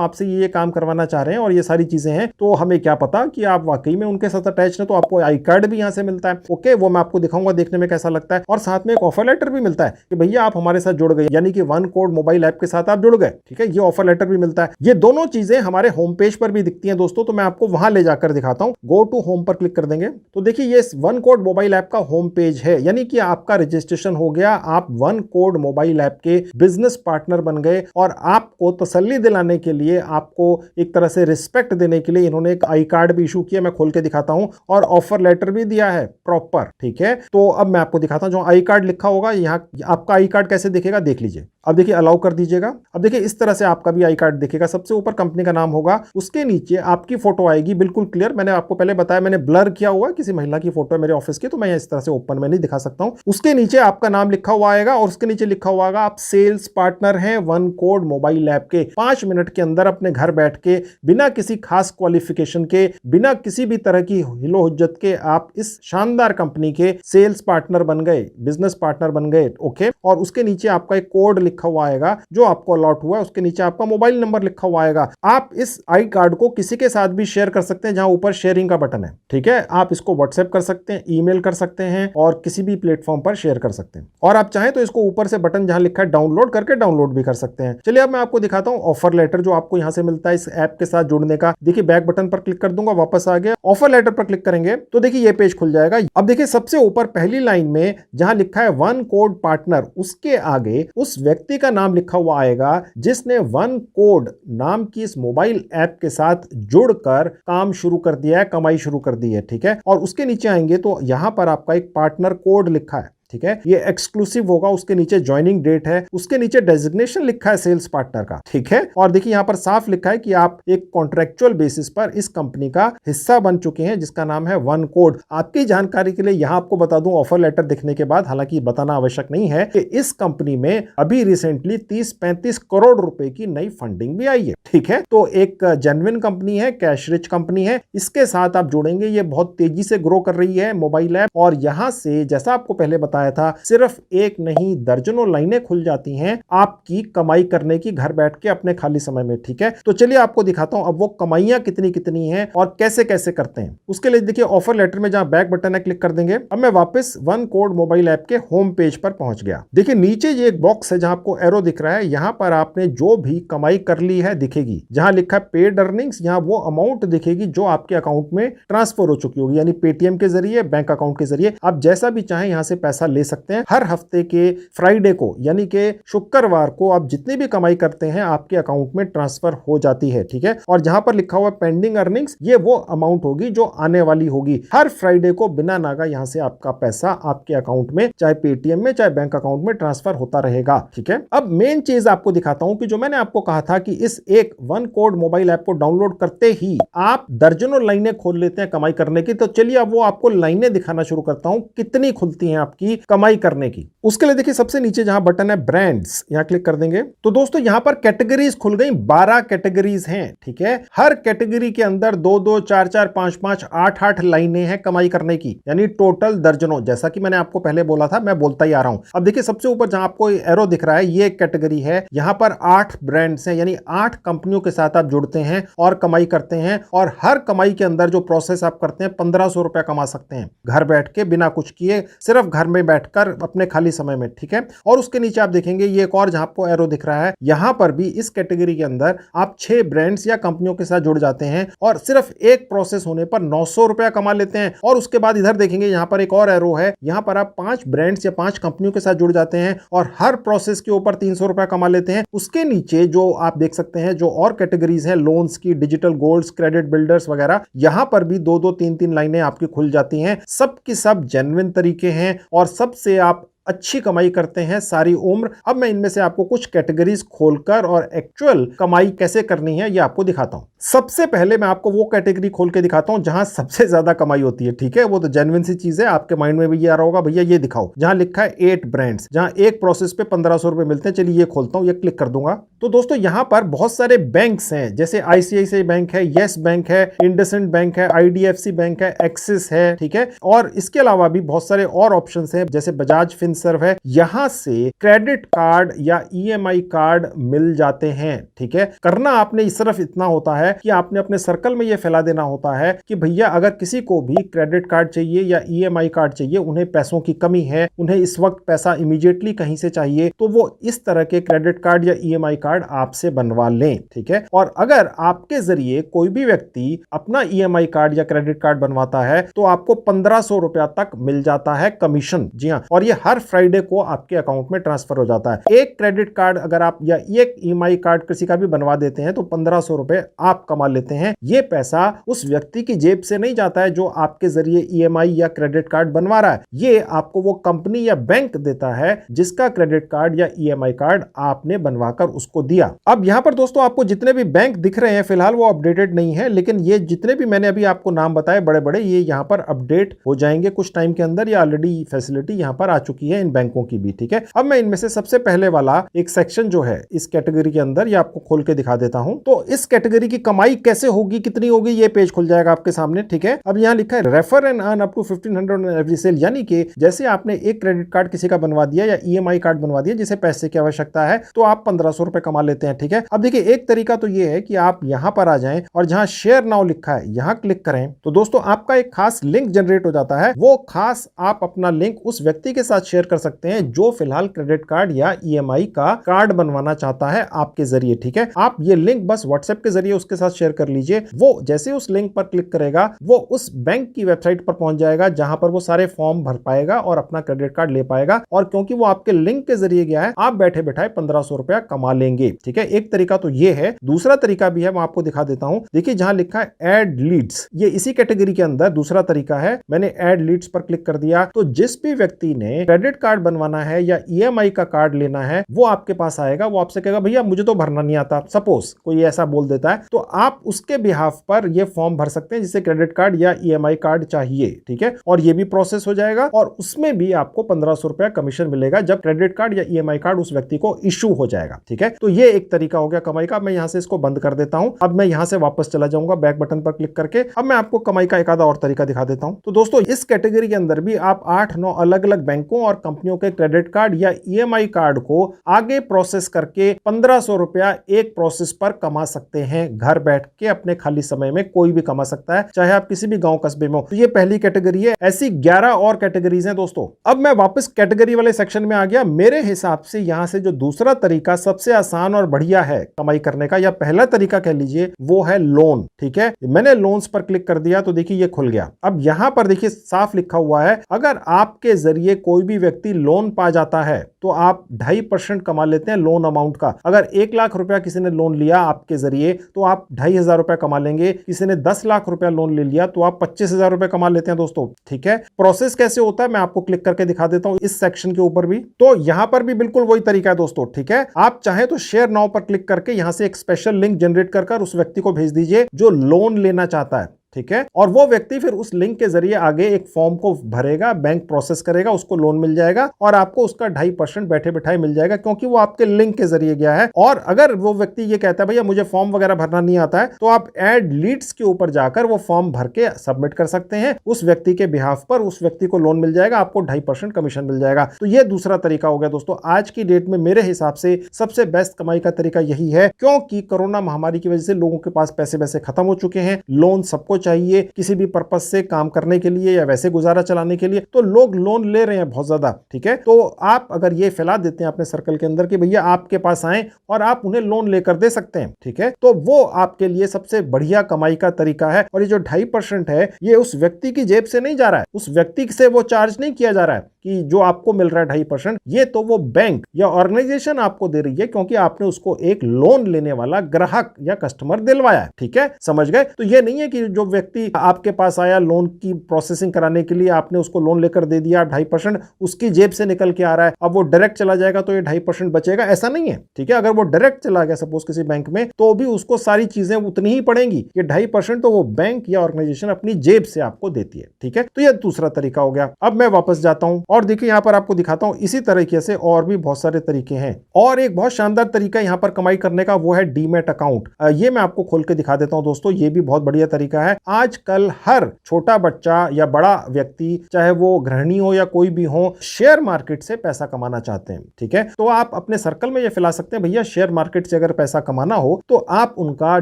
आपसे ये काम करवाना चाह रहे हैं और ये सारी चीजें हैं, तो हमें क्या पता कि आप वाकई में उनके साथ अटैच हैं, तो आपको आई कार्ड भी यहां से मिलता है। ओके, वो मैं आपको दिखाऊंगा देखने में कैसा लगता है। और साथ में एक ऑफर लेटर भी मिलता है कि भैया आप हमारे साथ जुड़ गए, यानी कि वन कोड मोबाइल ऐप के साथ आप जुड़ गए। ठीक है, ये ऑफर लेटर भी मिलता है। ये दोनों चीजें हमारे होम पेज पर भी दिखती हैं दोस्तों, तो मैं आपको वहां ले जाकर दिखाता हूं। गो टू होम पर क्लिक कर देंगे तो देखिए ये वन कोड मोबाइल ऐप का होम पेज है, यानी कि आपका रजिस्ट्रेशन हो गया, आप वन कोड मोबाइल ऐप के बिजनेस पार्टनर बन गए और आपको तसल्ली दिलाने के लिए, आपको एक तरह से रिस्पेक्ट देने के लिए इन्होंने एक आई कार्ड भी इशू किया। मैं खोल के दिखाता हूं और ऑफर लेटर भी दिया है प्रॉपर। ठीक है, तो अब मैं आपको दिखाता हूं जो आई कार्ड लिखा होगा। यहां आपका आई कार्ड कैसे दिखेगा देख लीजिए। अब देखिए अलाउ कर दीजिएगा। अब देखिए इस तरह से आपका भी आई कार्ड दिखेगा। सबसे ऊपर कंपनी का नाम होगा, उसके नीचे आपकी फोटो आएगी बिल्कुल क्लियर। मैंने आपको पहले बताया मैंने ब्लर किया हुआ किसी महिला की फोटो है मेरे ऑफिस की, तो मैं इस तरह से ओपन में नहीं दिखा सकता हूं। उसके नीचे आपका नाम लिखा हुआ आएगा और उसके नीचे लिखा हुआ आएगा आप सेल्स पार्टनर हैं वन कोड मोबाइल ऐप के। 5 मिनट के अंदर अपने घर बैठ के बिना किसी खास क्वालिफिकेशन के, बिना किसी भी तरह की हिलो हुज्जत के आप इस शानदार कंपनी के सेल्स पार्टनर बन गए, बिजनेस पार्टनर बन गए। ओके, और उसके नीचे आपका एक कोड लिखा हुआ आएगा जो आपको अलॉट हुआ है। उसके नीचे आपका मोबाइल नंबर लिखा हुआ आएगा। आप इस आई कार्ड को किसी के साथ भी शेयर कर सकते हैं, जहां ऊपर शेयरिंग का बटन है। ठीक है, आप इसको व्हाट्सएप कर सकते हैं, ईमेल कर सकते हैं और किसी भी प्लेटफॉर्म पर शेयर कर सकते हैं। और आप चाहें तो इसको ऊपर से बटन जहां लिखा है डाउनलोड करके डाउनलोड भी कर सकते हैं। चलिए अब मैं आपको दिखाता हूं ऑफर लेटर जो आपको यहां से मिलता है इस ऐप के साथ जुड़ने का। देखिए बैक बटन पर क्लिक कर दूंगा, वापस आ गया। ऑफर लेटर पर क्लिक करेंगे तो देखिए ये पेज खुल जाएगा। अब देखिए सबसे ऊपर पहली लाइन में जहां लिखा है वन कोड पार्टनर, उसके आगे उस व्यक्ति का नाम लिखा हुआ आएगा जिसने वन कोड नाम की इस मोबाइल ऐप के साथ जुड़कर काम शुरू कर दिया है, कमाई शुरू कर दी है। ठीक है, और उसके नीचे आएंगे तो यहां पर आपका एक पार्टनर कोड लिखा है। ठीक है, ये एक्सक्लूसिव होगा। उसके नीचे ज्वाइनिंग डेट है, उसके नीचे डेजिग्नेशन लिखा है सेल्स पार्टनर का। ठीक है, और देखिए यहां पर साफ लिखा है कि आप एक कॉन्ट्रेक्चुअल बेसिस पर इस कंपनी का हिस्सा बन चुके हैं जिसका नाम है वन कोड। आपकी जानकारी के लिए यहां आपको बता दूं ऑफर लेटर दिखने के बाद, हालांकि बताना आवश्यक नहीं है, कि इस कंपनी में अभी रिसेंटली 30-35 करोड़ रुपए की नई फंडिंग भी आई है। ठीक है, तो एक जेन्युइन कंपनी है, कैश रिच कंपनी है, इसके साथ आप जुड़ेंगे। ये बहुत तेजी से ग्रो कर रही है मोबाइल ऐप, और यहां से जैसा आपको पहले बताया था सिर्फ एक नहीं दर्जनों लाइनें खुल जाती हैं आपकी कमाई करने की, घर बैठ के अपने खाली समय में। ठीक है, तो चलिए आपको दिखाता हूं अब वो कमाइयां कितनी कितनी हैं और कैसे कैसे करते हैं। उसके लिए देखिए ऑफर लेटर में जहां बैक बटन है क्लिक कर देंगे। अब मैं वापस वन कोड मोबाइल ऐप के होम पेज पर पहुंच गया। देखिए नीचे ये एक बॉक्स है जहां आपको एरो दिख रहा है, यहां पर आपने जो भी कमाई कर ली है दिखेगी। जहां लिखा है पेड अर्निंग्स, यहां वो अमाउंट दिखेगी जो आपके अकाउंट में ट्रांसफर हो चुकी होगी, यानी पेटीएम के जरिए, बैंक अकाउंट के जरिए। आप जैसा भी चाहें यहां से पैसा ले सकते हैं। हर हफ्ते के फ्राइडे को, यानी कि शुक्रवार को, आप जितनी भी कमाई करते हैं आपके अकाउंट में ट्रांसफर हो जाती है। ठीक है, और जहां पर लिखा हुआ पेंडिंग अर्निंग्स, ये वो अमाउंट होगी जो आने वाली होगी। हर फ्राइडे को बिना नागा यहां से आपका पैसा आपके अकाउंट में, चाहे पेटीएम में चाहे बैंक अकाउंट में, ट्रांसफर होता रहेगा। ठीक है, अब मेन चीज आपको दिखाता हूं कि जो मैंने आपको कहा था कि इस एक वन कोड मोबाइल ऐप को डाउनलोड करते ही आप दर्जनों लाइनें खोल लेते हैं कमाई करने की। तो चलिए अब वो आपको लाइनें दिखाना शुरू करता हूं कितनी खुलती हैं आपकी कमाई करने की। उसके लिए देखिए सबसे नीचे जहां बटन है ब्रांड्स, यहां क्लिक कर देंगे तो दोस्तों यहां पर कैटेगरीज खुल गई। 12 कैटेगरीज हैं। ठीक है, हर कैटेगरी के अंदर 2-2, 4-4, 5-5, 8-8 लाइनें हैं कमाई करने की, यानी टोटल दर्जनों। जैसा कि मैंने आपको पहले बोला था, मैं बोलता ही आ रहा हूं। अब देखिए सबसे ऊपर जहां आपको एरो दिख रहा है, ये कैटेगरी है। यहां पर 8 ब्रांड्स हैं, यानी 8 कंपनियों के साथ आप जुड़ते हैं और कमाई करते हैं, और हर कमाई के अंदर जो प्रोसेस आप करते हैं 1500 रुपया कमा सकते हैं घर बैठ के, बिना कुछ किए, सिर्फ घर में बैठकर अपने खाली समय में। ठीक है, और उसके नीचे आप देखेंगे ये एक और जहां आपको एरो दिख रहा है, यहां पर भी इस कैटेगरी के अंदर आप 6 ब्रांड्स या कंपनियों के साथ जुड़ जाते हैं और सिर्फ एक प्रोसेस होने पर 900 रुपया कमा लेते हैं। और उसके बाद इधर देखेंगे यहां पर एक और एरो है, यहां पर आप 5 ब्रांड्स या 5 कंपनियों के साथ जुड़ जाते हैं और हर प्रोसेस के ऊपर 300 रुपया कमा लेते हैं। उसके नीचे जो आप देख सकते हैं जो और कैटेगरीज हैं, लोन्स की, डिजिटल गोल्ड्स, क्रेडिट बिल्डर्स वगैरह, यहां पर भी 2-2, 3-3 लाइनें आपकी खुल जाती हैं। सब की सब जेन्युइन तरीके हैं और सबसे आप अच्छी कमाई करते हैं सारी उम्र। अब मैं इनमें से आपको कुछ कैटेगरीज खोलकर और एक्चुअल कमाई कैसे करनी है ये आपको दिखाता हूं। सबसे पहले मैं आपको वो कैटेगरी खोल के दिखाता हूं जहां सबसे ज्यादा कमाई होती है, ठीक है। वो तो जेन्युइन सी चीज है, आपके माइंड में भी ये आ रहा होगा भैया ये दिखाओ। जहां लिखा है 8 ब्रांड्स, जहां एक प्रोसेस पे 1500 रुपए मिलते हैं। चलिए ये खोलता हूं, ये क्लिक कर दूंगा। तो दोस्तों यहां पर बहुत सारे बैंक्स हैं, जैसे आईसीआईसीआई बैंक है, येस बैंक है, इंडसइंड बैंक है, आईडीएफसी बैंक है, एक्सिस है, ठीक है। और इसके अलावा भी बहुत सारे और ऑप्शंस हैं, जैसे बजाज फिनसर्व है। यहां से क्रेडिट कार्ड या ईएमआई कार्ड मिल जाते हैं, ठीक है। करना आपने सिर्फ इतना होता है कि आपने अपने सर्कल में यह फैला देना होता है कि भैया अगर किसी को भी क्रेडिट कार्ड चाहिए या ईएमआई कार्ड चाहिए, उन्हें पैसों की कमी है, उन्हें इस वक्त पैसा इमीडिएटली कहीं से चाहिए, तो वो इस तरह के क्रेडिट कार्ड या ईएमआई कार्ड आपसे बनवा लें, ठीक है। और अगर आपके जरिए कोई भी व्यक्ति अपना ईएमआई कार्ड या क्रेडिट कार्ड बनवाता है तो आपको 1500 रुपया तक मिल जाता है कमीशन। जी हां, और ये हर फ्राइडे को आपके अकाउंट में ट्रांसफर हो जाता है। एक क्रेडिट कार्ड अगर आप या एक ईएमआई कार्ड किसी का भी बनवा देते हैं तो 1500 रुपए आप कमा लेते हैं। ये पैसा उस व्यक्ति की जेब से नहीं जाता है जो आपके जरिए ईएमआई या क्रेडिट कार्ड बनवा रहा है, ये आपको वो कंपनी या बैंक देता है जिसका क्रेडिट कार्ड या ईएमआई कार्ड आपने बनवाकर उसको दिया। अब यहां पर दोस्तों आपको जितने भी बैंक दिख रहे हैं फिलहाल वो अपडेटेड नहीं है, लेकिन ये जितने भी मैंने अभी आपको नाम बताए बड़े बड़े, ये यहां पर अपडेट हो जाएंगे कुछ टाइम के अंदर। ये ऑलरेडी फैसिलिटी यहां पर आ चुकी है इन बैंकों की भी, ठीक है। अब मैं इनमें से सबसे पहले वाला एक सेक्शन जो है इस कैटेगरी के अंदर, ये आपको खोल के दिखा देता हूं। तो इस कैटेगरी की कमाई कैसे होगी, कितनी होगी, ये पेज खुल जाएगा आपके सामने, ठीक है। अब यहां लिखा है refer and earn up to 1500 on every sale, यानी कि जैसे आपने एक क्रेडिट कार्ड किसी का बनवा दिया या ईएमआई कार्ड बनवा दिया जिसे पैसे की आवश्यकता है, तो आप 1500 रुपए कमा लेते हैं, ठीक है। अब देखिए एक तरीका तो ये है कि आप यहां पर आ जाएं और जहां शेयर नाउ लिखा है यहां क्लिक करें, तो दोस्तों आपका एक खास लिंक जनरेट हो जाता है। वो खास आप अपना लिंक उस व्यक्ति के साथ शेयर कर सकते हैं जो फिलहाल क्रेडिट कार्ड या ईएमआई का कार्ड बनवाना चाहता है आपके जरिए, ठीक है। आप ये लिंक बस व्हाट्सएप के जरिए उसके साथ शेयर कर लीजिए। वो जैसे उस लिंक पर क्लिक करेगा वो उस बैंक की वेबसाइट पर पहुंच जाएगा जहां पर वो सारे फॉर्म भर पाएगा और अपना क्रेडिट कार्ड ले पाएगा। और क्योंकि वो आपके लिंक के जरिए गया है, आप बैठे बैठाए 1500 रुपया कमा लेंगे, ठीक है। एक तरीका तो ये है। दूसरा तरीका भी है, मैं आपको दिखा देता हूं। देखिए जहां लिखा है ऐड लीड्स, ये इसी कैटेगरी के अंदर दूसरा तरीका है। मैंने ऐड लीड्स पर क्लिक कर दिया तो जिस भी व्यक्ति ने क्रेडिट कार्ड बनवाना है या ईएमआई का कार्ड लेना है वो आपके पास आएगा। वो आपसे कहेगा भैया मुझे तो भरना नहीं आता, सपोज कोई ऐसा बोल देता है, तो आप उसके बिहाफ पर ये फॉर्म भर सकते हैं जिसे क्रेडिट कार्ड या ईएमआई कार्ड चाहिए, ठीक है। और ये भी प्रोसेस हो जाएगा और उसमें भी आपको 1500 रुपया कमीशन मिलेगा जब क्रेडिट कार्ड या ईएमआई कार्ड उस व्यक्ति को इशू हो जाएगा, ठीक है। तो ये एक तरीका हो गया कमाई का। मैं यहां से इसको बंद कर देता हूं। अब मैं यहां से वापस चला जाऊंगा बैक बटन पर क्लिक करके। अब मैं आपको कमाई का एक आधा और तरीका दिखा देता हूं। तो दोस्तों इस कैटेगरी के अंदर भी आप 8-9 अलग अलग बैंकों और कंपनियों के क्रेडिट कार्ड या ईएमआई कार्ड को आगे प्रोसेस करके 1500 रुपया एक प्रोसेस पर कमा सकते हैं। घर बैठ के अपने खाली समय में कोई भी कमा सकता है, चाहे आप किसी भी गांव कस्बे में हो। तो ये पहली कैटेगरी है। ऐसी 11 और कैटेगरीज हैं दोस्तों। अब मैं वापस कैटेगरी वाले सेक्शन में आ गया। मेरे हिसाब से यहां से जो दूसरा तरीका सबसे आसान और बढ़िया है कमाई करने का, या पहला तरीका कह लीजिए, वो है लोन, ठीक है। मैंने लोन्स पर क्लिक कर दिया तो देखिए ये खुल गया। अब यहां पर देखिए साफ लिखा हुआ है अगर आपके जरिए कोई भी व्यक्ति लोन पा जाता है तो आप 2.5% कमा लेते हैं लोन अमाउंट का। अगर 1 लाख रुपया किसी ने लोन लिया आपके जरिए तो आप 2,500 रुपया कमा लेंगे। किसी ने 10 लाख रुपया लोन ले लिया तो आप 25,000 रुपया कमा लेते हैं दोस्तों, ठीक है। प्रोसेस कैसे होता है मैं आपको क्लिक करके दिखा देता हूं इस सेक्शन के ऊपर भी। तो यहां पर भी बिल्कुल वही तरीका है दोस्तों, ठीक है। आप चाहे तो शेयर नाउ पर क्लिक करके यहां से एक स्पेशल लिंक जनरेट कर उस व्यक्ति को भेज दीजिए जो लोन लेना चाहता है, ठीक है। और वो व्यक्ति फिर उस लिंक के जरिए आगे एक फॉर्म को भरेगा, बैंक प्रोसेस करेगा, उसको लोन मिल जाएगा और आपको उसका 2.5% बैठे बैठाए मिल जाएगा क्योंकि वो आपके लिंक के जरिए गया है। और अगर वो व्यक्ति ये कहता है भैया मुझे फॉर्म वगैरह भरना नहीं आता है, तो आप ऐड लीड्स के ऊपर जाकर वो फॉर्म भर के सबमिट कर सकते हैं। उस व्यक्ति के बिहाफ पर उस व्यक्ति को लोन मिल जाएगा, आपको 2.5% कमीशन मिल जाएगा। तो ये दूसरा तरीका हो गया दोस्तों। आज की डेट में मेरे हिसाब से सबसे बेस्ट कमाई का तरीका यही है, क्योंकि कोरोना महामारी की वजह से लोगों के पास पैसे वैसे खत्म हो चुके हैं। लोन सबको चाहिए किसी भी पर्पज से काम करने के लिए या वैसे गुजारा चलाने के लिए, तो लोग लोन ले रहे हैं बहुत ज्यादा, ठीक है। तो आप अगर ये फैला देते हैं अपने सर्कल के अंदर कि भैया आपके पास आए और आप उन्हें लोन लेकर दे सकते हैं, ठीक है, तो वो आपके लिए सबसे बढ़िया कमाई का तरीका है। और ये जो 2.5% है ये उस व्यक्ति की जेब से नहीं जा रहा है, उस व्यक्ति से वो चार्ज नहीं किया जा रहा है, कि जो आपको मिल रहा है 2.5%, ये तो वो बैंक या ऑर्गेनाइजेशन आपको दे रही है क्योंकि आपने उसको एक लोन लेने वाला ग्राहक या कस्टमर दिलवाया है। ठीक है, समझ गए? तो ये नहीं है कि जो व्यक्ति आपके पास आया लोन की प्रोसेसिंग कराने के लिए, आपने उसको लोन लेकर दे दिया 2.5%, उसकी जेब से निकल के आ रहा है, अब वो डायरेक्ट चला जाएगा तो ये 2.5% बचेगा, ऐसा नहीं है। ठीक है, अगर वो डायरेक्ट चला गया सपोज किसी बैंक में, तो भी उसको सारी चीजें उतनी ही पड़ेंगी। ये 2.5% तो वो बैंक या ऑर्गेनाइजेशन अपनी जेब से आपको देती है। ठीक है, तो ये दूसरा तरीका हो गया। अब मैं वापस जाता हूं और देखिए यहां पर आपको दिखाता हूं इसी तरीके से और भी बहुत सारे तरीके हैं। और एक बहुत शानदार तरीका यहां पर कमाई करने का वो है डीमैट अकाउंट। ये मैं आपको खोल के दिखा देता हूं दोस्तों, ये भी बहुत बढ़िया तरीका है। आजकल हर छोटा बच्चा या बड़ा व्यक्ति, चाहे वो गृहिणी हो या कोई भी हो, शेयर मार्केट से पैसा कमाना चाहते हैं। ठीक है, तो आप अपने सर्कल में ये फैला सकते हैं, भैया शेयर मार्केट से अगर पैसा कमाना हो तो आप उनका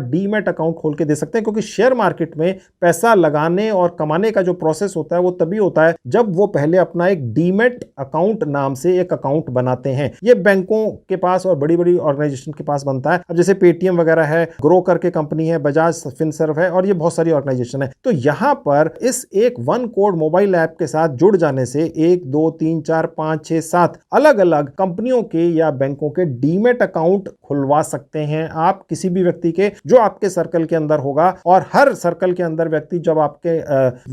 डीमैट अकाउंट खोल के दे सकते हैं, क्योंकि शेयर मार्केट में पैसा लगाने और कमाने का जो प्रोसेस होता है वो तभी होता है जब वो पहले अपना एक डीमैट अकाउंट नाम से एक अकाउंट बनाते हैं। ये बैंकों के पास और बड़ी बड़ी ऑर्गेनाइजेशन के पास बनता है। अब जैसे पेटीएम वगैरह है, ग्रो करके कंपनी है, बजाज फिनसर्व है, और ये बहुत सारी ऑर्गेनाइजेशन है। तो यहां पर इस एक वन कोड मोबाइल ऐप के साथ जुड़ जाने से 1 2 3 4 5 6 7 अलग अलग कंपनियों के या बैंकों के डीमैट अकाउंट खुलवा सकते हैं आप, किसी भी व्यक्ति के जो आपके सर्कल के अंदर होगा। और हर सर्कल के अंदर व्यक्ति जब आपके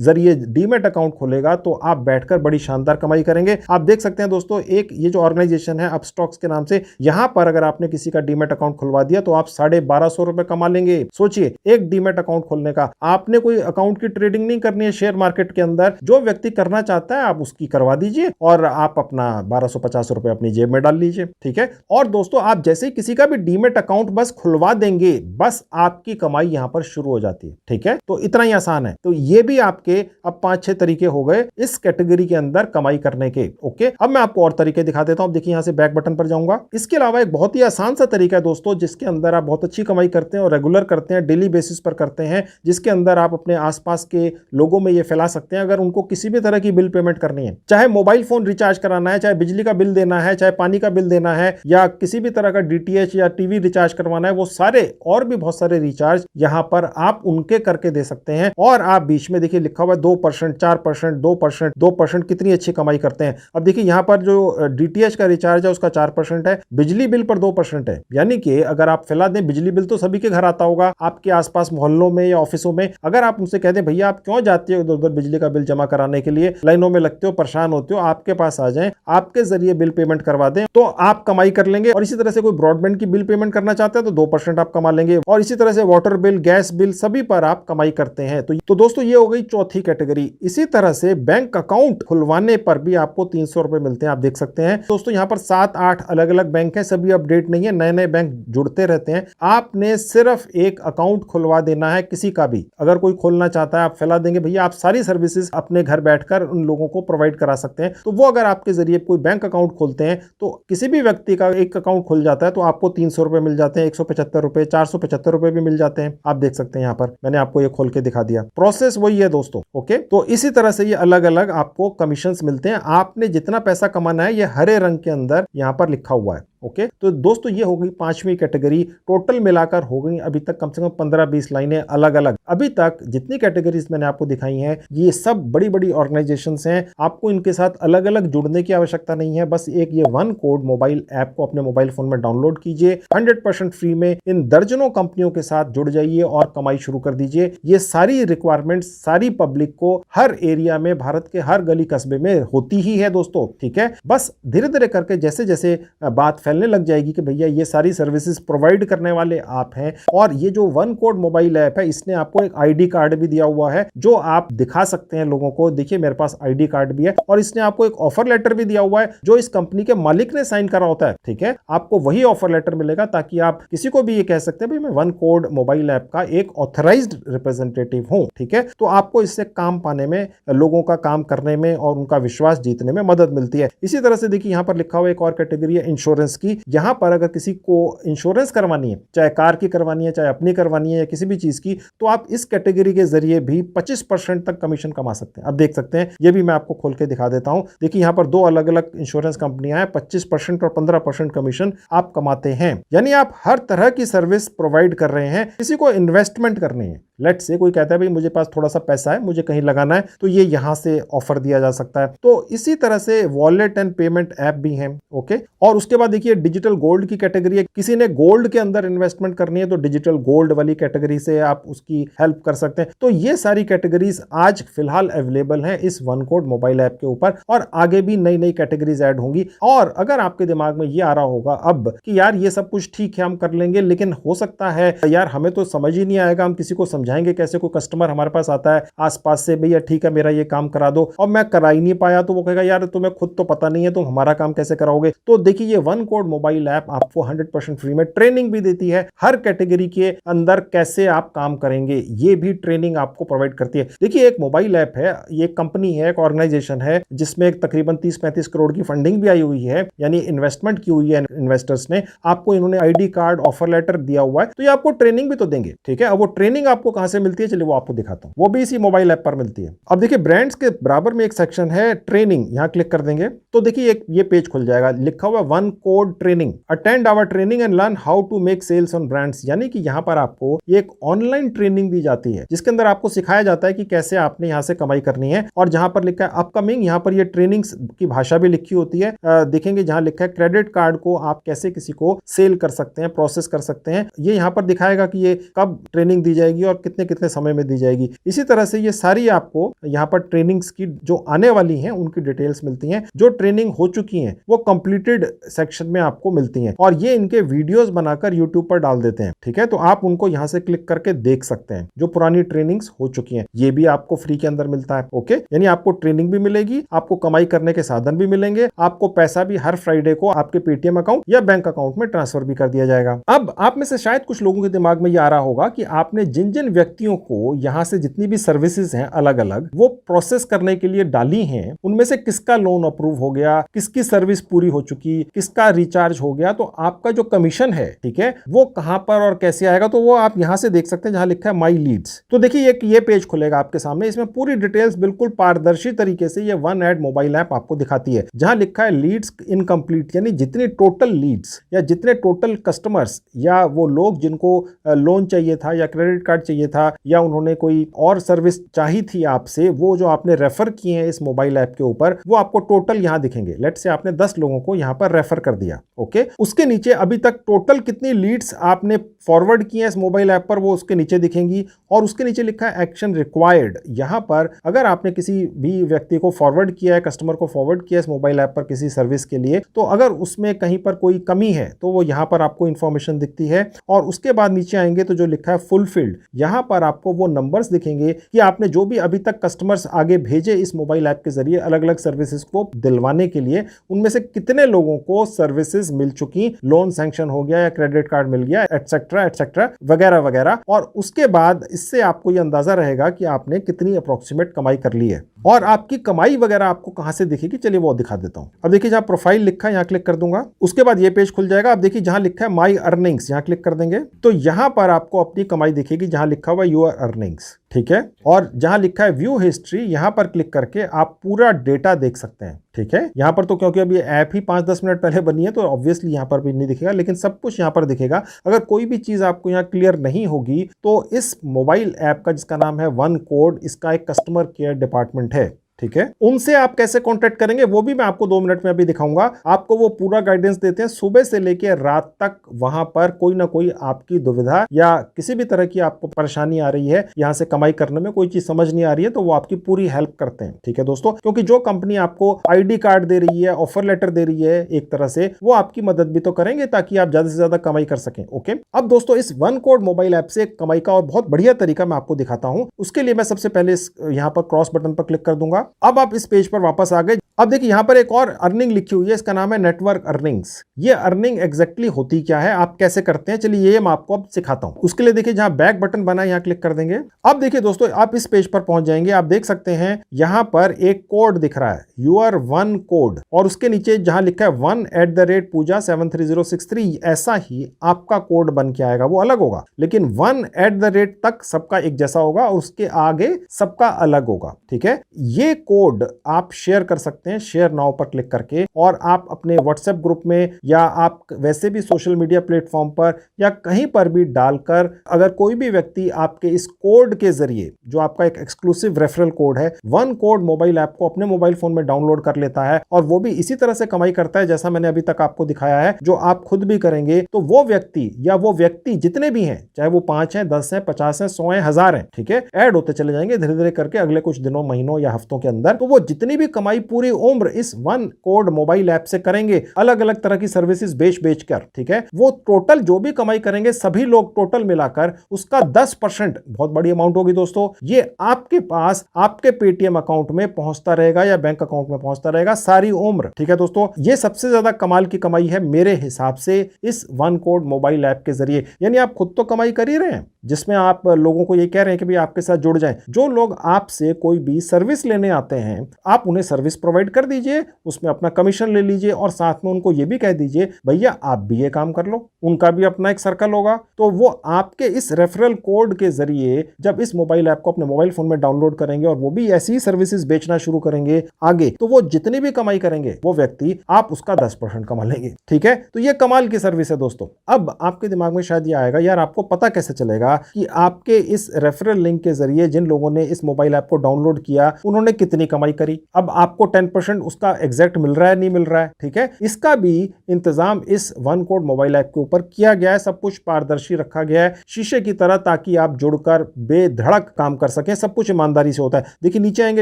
जरिए डीमैट अकाउंट खोलेगा तो आप बैठकर बड़ी शानदार कमाई करेंगे। आप देख सकते हैं दोस्तों, एक ये जो ऑर्गेनाइजेशन है अपस्टॉक्स के नाम से, यहां पर अगर आपने किसी का डीमैट अकाउंट खुलवा दिया तो आप 1250 रुपए कमा लेंगे। सोचिए, एक डीमैट अकाउंट खोलने का। आपने कोई अकाउंट की ट्रेडिंग नहीं करनी है शेयर मार्केट के अंदर, जो व्यक्ति करना चाहता है आप उसकी करवा दीजिए और आप अपना 1250 रुपए अपनी जेब में डाल लीजिए। ठीक है, और दोस्तों आप जैसे ही किसी का भी डीमैट अकाउंट बस खुलवा देंगे, बस आपकी कमाई यहां पर शुरू हो जाती है। ठीक है, तो इतना ही आसान है। तो ये भी आपके अब 5-6 तरीके हो गए इस कैटेगरी के अंदर कमाई करने के। ओके, अब मैं आपको और तरीके दिखा देता हूं। देखिए यहां से बैक बटन पर जाऊंगा। इसके अलावा एक बहुत ही आसान सा तरीका है दोस्तों, जिसके अंदर आप बहुत अच्छी कमाई करते हैं और रेगुलर करते हैं, डेली बेसिस पर करते हैं, जिसके अंदर आप अपने आसपास के लोगों में ये फैला सकते हैं। अगर उनको किसी भी तरह की बिल पेमेंट करनी है, चाहे मोबाइल फोन रिचार्ज कराना है, चाहे बिजली का बिल देना है, चाहे पानी का बिल देना है, या किसी भी तरह का डीटीएच या टीवी रिचार्ज करवाना है, वो सारे और भी बहुत सारे रिचार्ज यहां पर आप उनके करके दे सकते हैं। और आप बीच में देखिए लिखा हुआ है 2%, 4%, 2%, 2%, कितनी अच्छी कमाई करते हैं। अब देखिए यहां पर जो डीटीएच का रिचार्ज है उसका 4% है, बिजली बिल पर 2% है। यानी कि अगर आप फैला दें, बिजली बिल तो सभी के घर आता होगा, आपके आसपास मोहल्लों में या ऑफिसों में, अगर आप उनसे कह दें भैया आप क्यों जाते हो इधर उधर बिजली का बिल जमा कराने के लिए, लाइनों में लगते हो, परेशान होते हो, आपके पास आ जाएं, आपके जरिए बिल पेमेंट करवा दें, तो आप कमाई कर लेंगे। और इसी तरह से कोई ब्रॉडबैंड की बिल पेमेंट करना चाहते हैं तो 2% आप कमा लेंगे। और इसी तरह से वाटर बिल, गैस बिल, सभी पर आप कमाई करते हैं। तो दोस्तों ये हो गई चौथी कैटेगरी। इसी तरह से बैंक अकाउंट खुलवाने पर भी आपको 300 रुपए मिलते हैं, आप देख सकते हैं दोस्तों। यहां पर 7-8 अलग अलग बैंक हैं, सभी अपडेट नहीं है, नए नए बैंक जुड़ते रहते हैं। आपने सिर्फ एक अकाउंट खुलवा देना है, किसी का भी अगर कोई खोलना चाहता है आप फैला देंगे, भैया आप सारी सर्विसेज अपने घर बैठकर उन लोगों को प्रोवाइड करा सकते हैं। तो वो अगर आपके जरिए कोई बैंक अकाउंट खोलते हैं तो किसी भी व्यक्ति का एक अकाउंट खुल जाता है तो आपको 300 रुपए मिल जाते हैं, 175 रुपए, 475 रुपए भी मिल जाते हैं। आप देख सकते हैं यहां पर मैंने आपको ये खोल के दिखा दिया। प्रोसेस वही है दोस्तों। ओके, तो इसी तरह से ये अलग अलग आपको कमीशंस मिलते हैं। आपने जितना पैसा कमाना है ये हरे रंग के अंदर यहां पर लिखा हुआ है। ओके, तो दोस्तों ये हो गई 5वीं कैटेगरी। टोटल मिलाकर हो गई अभी तक कम से कम 15-20 लाइनें अलग अलग। अभी तक जितनी कैटेगरीज मैंने आपको दिखाई हैं ये सब बड़ी बड़ी ऑर्गेनाइजेशंस हैं। आपको इनके साथ अलग अलग जुड़ने की आवश्यकता नहीं है, बस एक ये वन कोड मोबाइल ऐप को अपने मोबाइल फोन में डाउनलोड कीजिए, 100% फ्री में इन दर्जनों कंपनियों के साथ जुड़ जाइए और कमाई शुरू कर दीजिए। ये सारी रिक्वायरमेंट्स सारी पब्लिक को हर एरिया में, भारत के हर गली कस्बे में होती ही है दोस्तों। ठीक है, बस धीरे धीरे करके जैसे जैसे बात फैलने लग जाएगी कि भैया ये सारी सर्विसेज प्रोवाइड करने वाले आप हैं, और ये जो वन कोड मोबाइल ऐप है इसने आपको एक आईडी कार्ड भी दिया हुआ है जो आप दिखा सकते हैं लोगों को। देखिए मेरे पास आईडी कार्ड भी है, और इसने आपको एक ऑफर लेटर भी दिया हुआ है जो इस कंपनी के मालिक ने साइन करा होता है। ठीक है, आपको वही ऑफर लेटर मिलेगा ताकि आप किसी को भी ये कह सकते हैं भाई मैं वन कोड मोबाइल ऐप का एक ऑथराइज्ड रिप्रेजेंटेटिव हूं। ठीक है, तो आपको इससे काम पाने में, लोगों का काम करने में और उनका विश्वास जीतने में मदद मिलती है। इसी तरह से देखिए यहां पर लिखा हुआ एक और कैटेगरी है इंश्योरेंस की। यहां पर अगर किसी को इंश्योरेंस करवानी है, चाहे कार की करवानी है, चाहे अपनी करवानी है, या किसी भी चीज की, तो आप इस कैटेगरी के जरिए भी 25% तक कमीशन कमा सकते हैं। अब देख सकते हैं, ये भी मैं आपको खोल के दिखा देता हूं। देखिए यहां पर 2 अलग अलग इंश्योरेंस कंपनियां हैं, 25% और 15% कमीशन आप कमाते हैं। यानी आप हर तरह की सर्विस प्रोवाइड कर रहे हैं। किसी को इन्वेस्टमेंट करनी है, लेट से कोई कहता है भाई मुझे पास थोड़ा सा पैसा है, मुझे कहीं लगाना है, तो ये यहां से ऑफर दिया जा सकता है। तो इसी तरह से वॉलेट एंड पेमेंट ऐप भी हैं। ओके, और उसके बाद देखिए डिजिटल गोल्ड की कैटेगरी है। किसी ने गोल्ड के अंदर इन्वेस्टमेंट करनी है तो डिजिटल गोल्ड वाली कैटेगरी से आप उसकी हेल्प कर सकते हैं। तो ये सारी कैटेगरीज आज फिलहाल अवेलेबल हैं इस वन कोड मोबाइल ऐप के ऊपर, और आगे भी नई नई कैटेगरीज ऐड होंगी। और अगर आपके दिमाग में ये आ रहा होगा अब कि यार ये सब कुछ ठीक है, हम कर लेंगे, लेकिन हो सकता है यार हमें तो समझ ही नहीं आएगा, हम किसी को समझाएंगे कैसे। कोई कस्टमर हमारे पास आता है आसपास से, भैया ठीक है मेरा ये काम करा दो, और मैं करा ही नहीं पाया, तो वो कहेगा यार तुम्हें खुद तो पता नहीं है, तुम हमारा काम कैसे कराओगे। तो देखिए ये वन कोड मोबाइल ऐप आपको 100% फ्री में ट्रेनिंग भी देती है, हर कैटेगरी के अंदर कैसे आप काम करेंगे ये भी ट्रेनिंग आपको प्रोवाइड करती है। देखिए एक मोबाइल ऐप है, ये कंपनी है, एक ऑर्गेनाइजेशन है जिसमें तकरीबन 30-35 करोड़ की फंडिंग भी आई हुई है, यानी इन्वेस्टमेंट की हुई है इन्वेस्टर्स ने। आपको इन्होंने आईडी कार्ड, ऑफर लेटर दिया हुआ है, तो ये आपको ट्रेनिंग भी तो देंगे। ठीक है, अब वो ट्रेनिंग आपको कहां से मिलती है, चलिए वो आपको दिखाता हूं। वो भी इसी मोबाइल ऐप पर मिलती है। अब देखिए ब्रांड्स के बराबर में एक सेक्शन है ट्रेनिंग, यहां क्लिक कर देंगे तो देखिए एक ये पेज खुल जाएगा, लिखा हुआ OneCode training, attend our training and learn how to make sales on brands. यानी कि यहां पर आपको एक ऑनलाइन ट्रेनिंग दी जाती है जिसके अंदर आपको सिखाया जाता है कि कैसे आपने यहां से कमाई करनी है। और जहां पर लिखा है अपकमिंग, यहां पर ये ट्रेनिंग्स की भाषा भी लिखी होती है। देखेंगे जहां लिखा है क्रेडिट कार्ड को आप कैसे किसी को सेल कर सकते हैं, प्रोसेस कर सकते हैं, ये यहां पर दिखाएगा कि ये कब ट्रेनिंग दी जाएगी और कितने कितने समय में दी जाएगी। इसी तरह से ये सारी आपको यहां पर ट्रेनिंग्स की जो आने वाली हैं उनकी डिटेल्स मिलती हैं। जो ट्रेनिंग हो चुकी हैं वो कंप्लीटेड सेक्शन में आपको मिलती हैं, और ये इनके वीडियोस बनाकर यूट्यूब पर डाल देते हैं। ठीक है, तो आप उनको यहां से क्लिक करके देख सकते हैं जो पुरानी ट्रेनिंग्स हो चुकी हैं। ये भी आपको फ्री के अंदर मिलता है। ओके, यानी आपको ट्रेनिंग भी मिलेगी, आपको कमाई करने के साधन भी मिलेंगे, आपको पैसा भी हर फ्राइडे को आपके पेटीएम अकाउंट या बैंक अकाउंट में ट्रांसफर भी कर दिया जाएगा। अब आप में से शायद कुछ लोगों के दिमाग में ये आ रहा होगा कि आपने जिन जिन व्यक्तियों को यहां से जितनी भी सर्विसेज हैं अलग अलग वो प्रोसेस करने के लिए डाली हैं, उनमें से किसका लोन अप्रूव हो गया, किसकी सर्विस पूरी हो चुकी, किसका रिचार्ज हो गया, तो आपका जो कमीशन है ठीक है वो कहां पर और कैसे आएगा, तो वो आप यहां से देख सकते हैं जहां लिखा है माई लीड्स। तो देखिए ये पेज खुलेगा आपके सामने, इसमें पूरी डिटेल्स बिल्कुल पारदर्शी तरीके से ये वन एड मोबाइल ऐप आपको दिखाती है। जहां लिखा है लीड्स इनकम्प्लीट, यानी जितनी टोटल लीड्स या जितने टोटल कस्टमर्स या वो लोग जिनको लोन चाहिए था या क्रेडिट कार्ड चाहिए था या उन्होंने कोई और सर्विस चाही थी आपसे, वो जो आपने रेफर किए हैं इस मोबाइल ऐप के ऊपर, वो आपको टोटल यहां दिखेंगे। लेट से आपने 10 लोगों को यहां पर रेफर कर दिया। ओके, उसके नीचे अभी तक टोटल कितनी लीड्स आपने फॉरवर्ड की हैं इस मोबाइल ऐप पर, वो उसके नीचे दिखेंगी। और उसके नीचे लिखा है एक्शन रिक्वायर्ड। यहां पर अगर आपने किसी भी व्यक्ति को फॉरवर्ड किया है, कस्टमर को फॉरवर्ड किया इस मोबाइल ऐप पर किसी सर्विस के लिए, तो अगर उसमें कहीं पर कोई कमी है तो वो यहां पर आपको इंफॉर्मेशन दिखती है। और उसके बाद नीचे आएंगे तो जो लिखा है फुलफिल्ड, यहां पर आपको वो नंबर्स दिखेंगे कि आपने जो भी अभी तक कस्टमर्स आगे भेजे इस मोबाइल ऐप के जरिए अलग अलग सर्विसेज को दिलवाने के लिए, उनमें से कितने लोगों को सर्विसेज मिल चुकी, लोन सैंक्शन हो गया या क्रेडिट कार्ड मिल गया, एटसेट्रा एटसेट्रा वगैरह वगैरह। और उसके बाद इससे आपको यह अंदाजा रहेगा कि आपने कितनी अप्रोक्सीमेट कमाई कर ली है। और आपकी कमाई वगैरह आपको कहां से दिखेगी, चलिए वो दिखा देता हूं। अब देखिए जहां प्रोफाइल लिखा है यहां क्लिक कर दूंगा, उसके बाद ये पेज खुल जाएगा। अब देखिए जहां लिखा है माई अर्निंग्स, यहां क्लिक कर देंगे तो यहां पर आपको अपनी कमाई दिखेगी जहां लिखा हुआ यूर अर्निंग्स। ठीक है, और जहां लिखा है व्यू हिस्ट्री, यहां पर क्लिक करके आप पूरा डेटा देख सकते हैं। ठीक है, यहां पर तो क्योंकि अभी ऐप ही 5-10 मिनट पहले बनी है तो ऑब्वियसली यहां पर भी नहीं दिखेगा, लेकिन सब कुछ यहां पर दिखेगा। अगर कोई भी चीज आपको यहां क्लियर नहीं होगी तो इस मोबाइल ऐप का जिसका नाम है वन कोड, इसका एक कस्टमर केयर डिपार्टमेंट है। ठीक है, उनसे आप कैसे कांटेक्ट करेंगे वो भी मैं आपको 2 मिनट में अभी दिखाऊंगा। आपको वो पूरा गाइडेंस देते हैं, सुबह से लेकर रात तक वहां पर कोई ना कोई आपकी दुविधा या किसी भी तरह की आपको परेशानी आ रही है, यहां से कमाई करने में कोई चीज समझ नहीं आ रही है, तो वो आपकी पूरी हेल्प करते हैं। ठीक है दोस्तों, क्योंकि जो कंपनी आपको आईडी कार्ड दे रही है, ऑफर लेटर दे रही है, एक तरह से वो आपकी मदद भी तो करेंगे ताकि आप ज्यादा से ज्यादा कमाई कर सकें। ओके, अब दोस्तों इस वन कोड मोबाइल ऐप से कमाई का और बहुत बढ़िया तरीका मैं आपको दिखाता हूं। उसके लिए मैं सबसे पहले यहां पर क्रॉस बटन पर क्लिक कर दूंगा। अब आप इस पेज पर वापस आ गए। अब देखिए यहां पर एक और अर्निंग लिखी हुई है, इसका नाम है नेटवर्क अर्निंग्स। ये अर्निंग एग्जैक्टली होती क्या है, आप कैसे करते हैं, चलिए ये मैं आपको अब सिखाता हूं। उसके लिए देखिए जहां बैक बटन बना है यहां क्लिक कर देंगे। अब देखिए दोस्तों आप इस पेज पर पहुंच जाएंगे। आप देख सकते हैं यहां पर एक कोड दिख रहा है, यूर वन कोड, और उसके नीचे जहां लिखा है 1@पूजा73063, ऐसा ही आपका कोड बन के आएगा। वो अलग होगा, लेकिन 1@ तक सबका एक जैसा होगा और उसके आगे सबका अलग होगा। ठीक है, ये कोड आप शेयर कर सकते हैं शेयर नाउ पर क्लिक करके, और आप अपने व्हाट्सएप ग्रुप में या आप वैसे भी सोशल मीडिया प्लेटफॉर्म पर या कहीं पर भी डालकर, अगर कोई भी व्यक्ति आपके इस कोड के जरिए, जो आपका एक एक्सक्लूसिव रेफरल कोड है, वन कोड मोबाइल ऐप को अपने मोबाइल फोन में डाउनलोड कर लेता है और वो भी इसी तरह से कमाई करता है जैसा मैंने अभी तक आपको दिखाया है, जो आप खुद भी करेंगे, तो वो व्यक्ति जितने भी हैं, चाहे वो 5 हैं, 10 हैं, 50 हैं, 100 हैं, 1000 हैं, ठीक है, ऐड होते चले जाएंगे धीरे धीरे करके अगले कुछ दिनों, महीनों या हफ्तों के अंदर। तो वो जितनी भी कमाई पूरी उम्र इस वन कोड मोबाइल ऐप से करेंगे, अलग अलग तरह की सर्विसेज बेच कर, ठीक है, वो टोटल जो भी कमाई करेंगे सभी लोग टोटल मिलाकर उसका 10%, बहुत बड़ी अमाउंट होगी दोस्तों, ये आपके पास आपके पेटीएम अकाउंट में पहुंचता रहेगा या बैंक अकाउंट में पहुंचता रहेगा सारी उम्र। ठीक है दोस्तों, ये सबसे ज्यादा कमाल की कमाई है मेरे हिसाब से इस वन कोड मोबाइल ऐप के जरिए। यानी आप खुद तो कमाई कर ही रहे हैं, जिसमें आप लोगों को ये कह रहे हैं कि भाई आपके साथ जुड़ जाएं। जो लोग आपसे कोई भी सर्विस लेने आते हैं, आप उन्हें सर्विस प्रोवाइड कर दीजिए, उसमें अपना कमीशन ले लीजिए और साथ में उनको ये भी कह दीजिए भैया आप भी ये काम कर लो, उनका भी अपना एक सर्कल होगा। तो वो आपके इस रेफरल कोड के जरिए जब इस मोबाइल ऐप को अपने मोबाइल फोन में डाउनलोड करेंगे और वो भी ऐसी ही सर्विसेज बेचना शुरू करेंगे आगे, तो वो जितनी भी कमाई करेंगे वो व्यक्ति आप उसका 10% कमा लेंगे। ठीक है, तो ये कमाल की सर्विस है दोस्तों। अब आपके दिमाग में शायद ये आएगा, यार आपको पता कैसे चलेगा कि आपके इस रेफरल लिंक के जरिए जिन लोगों ने इस मोबाइल ऐप को डाउनलोड किया उन्होंने कितनी कमाई करी। अब आपको 10% उसका एग्जैक्ट मिल रहा है, नहीं मिल रहा है, ठीक है, इसका भी इंतजाम इस वन कोड मोबाइल ऐप के ऊपर किया गया है। सब कुछ पारदर्शी रखा गया है शीशे की तरह, ताकि आप जुड़कर बेधड़क काम कर सकें। सब कुछ ईमानदारी से होता है। देखिए नीचे आएंगे,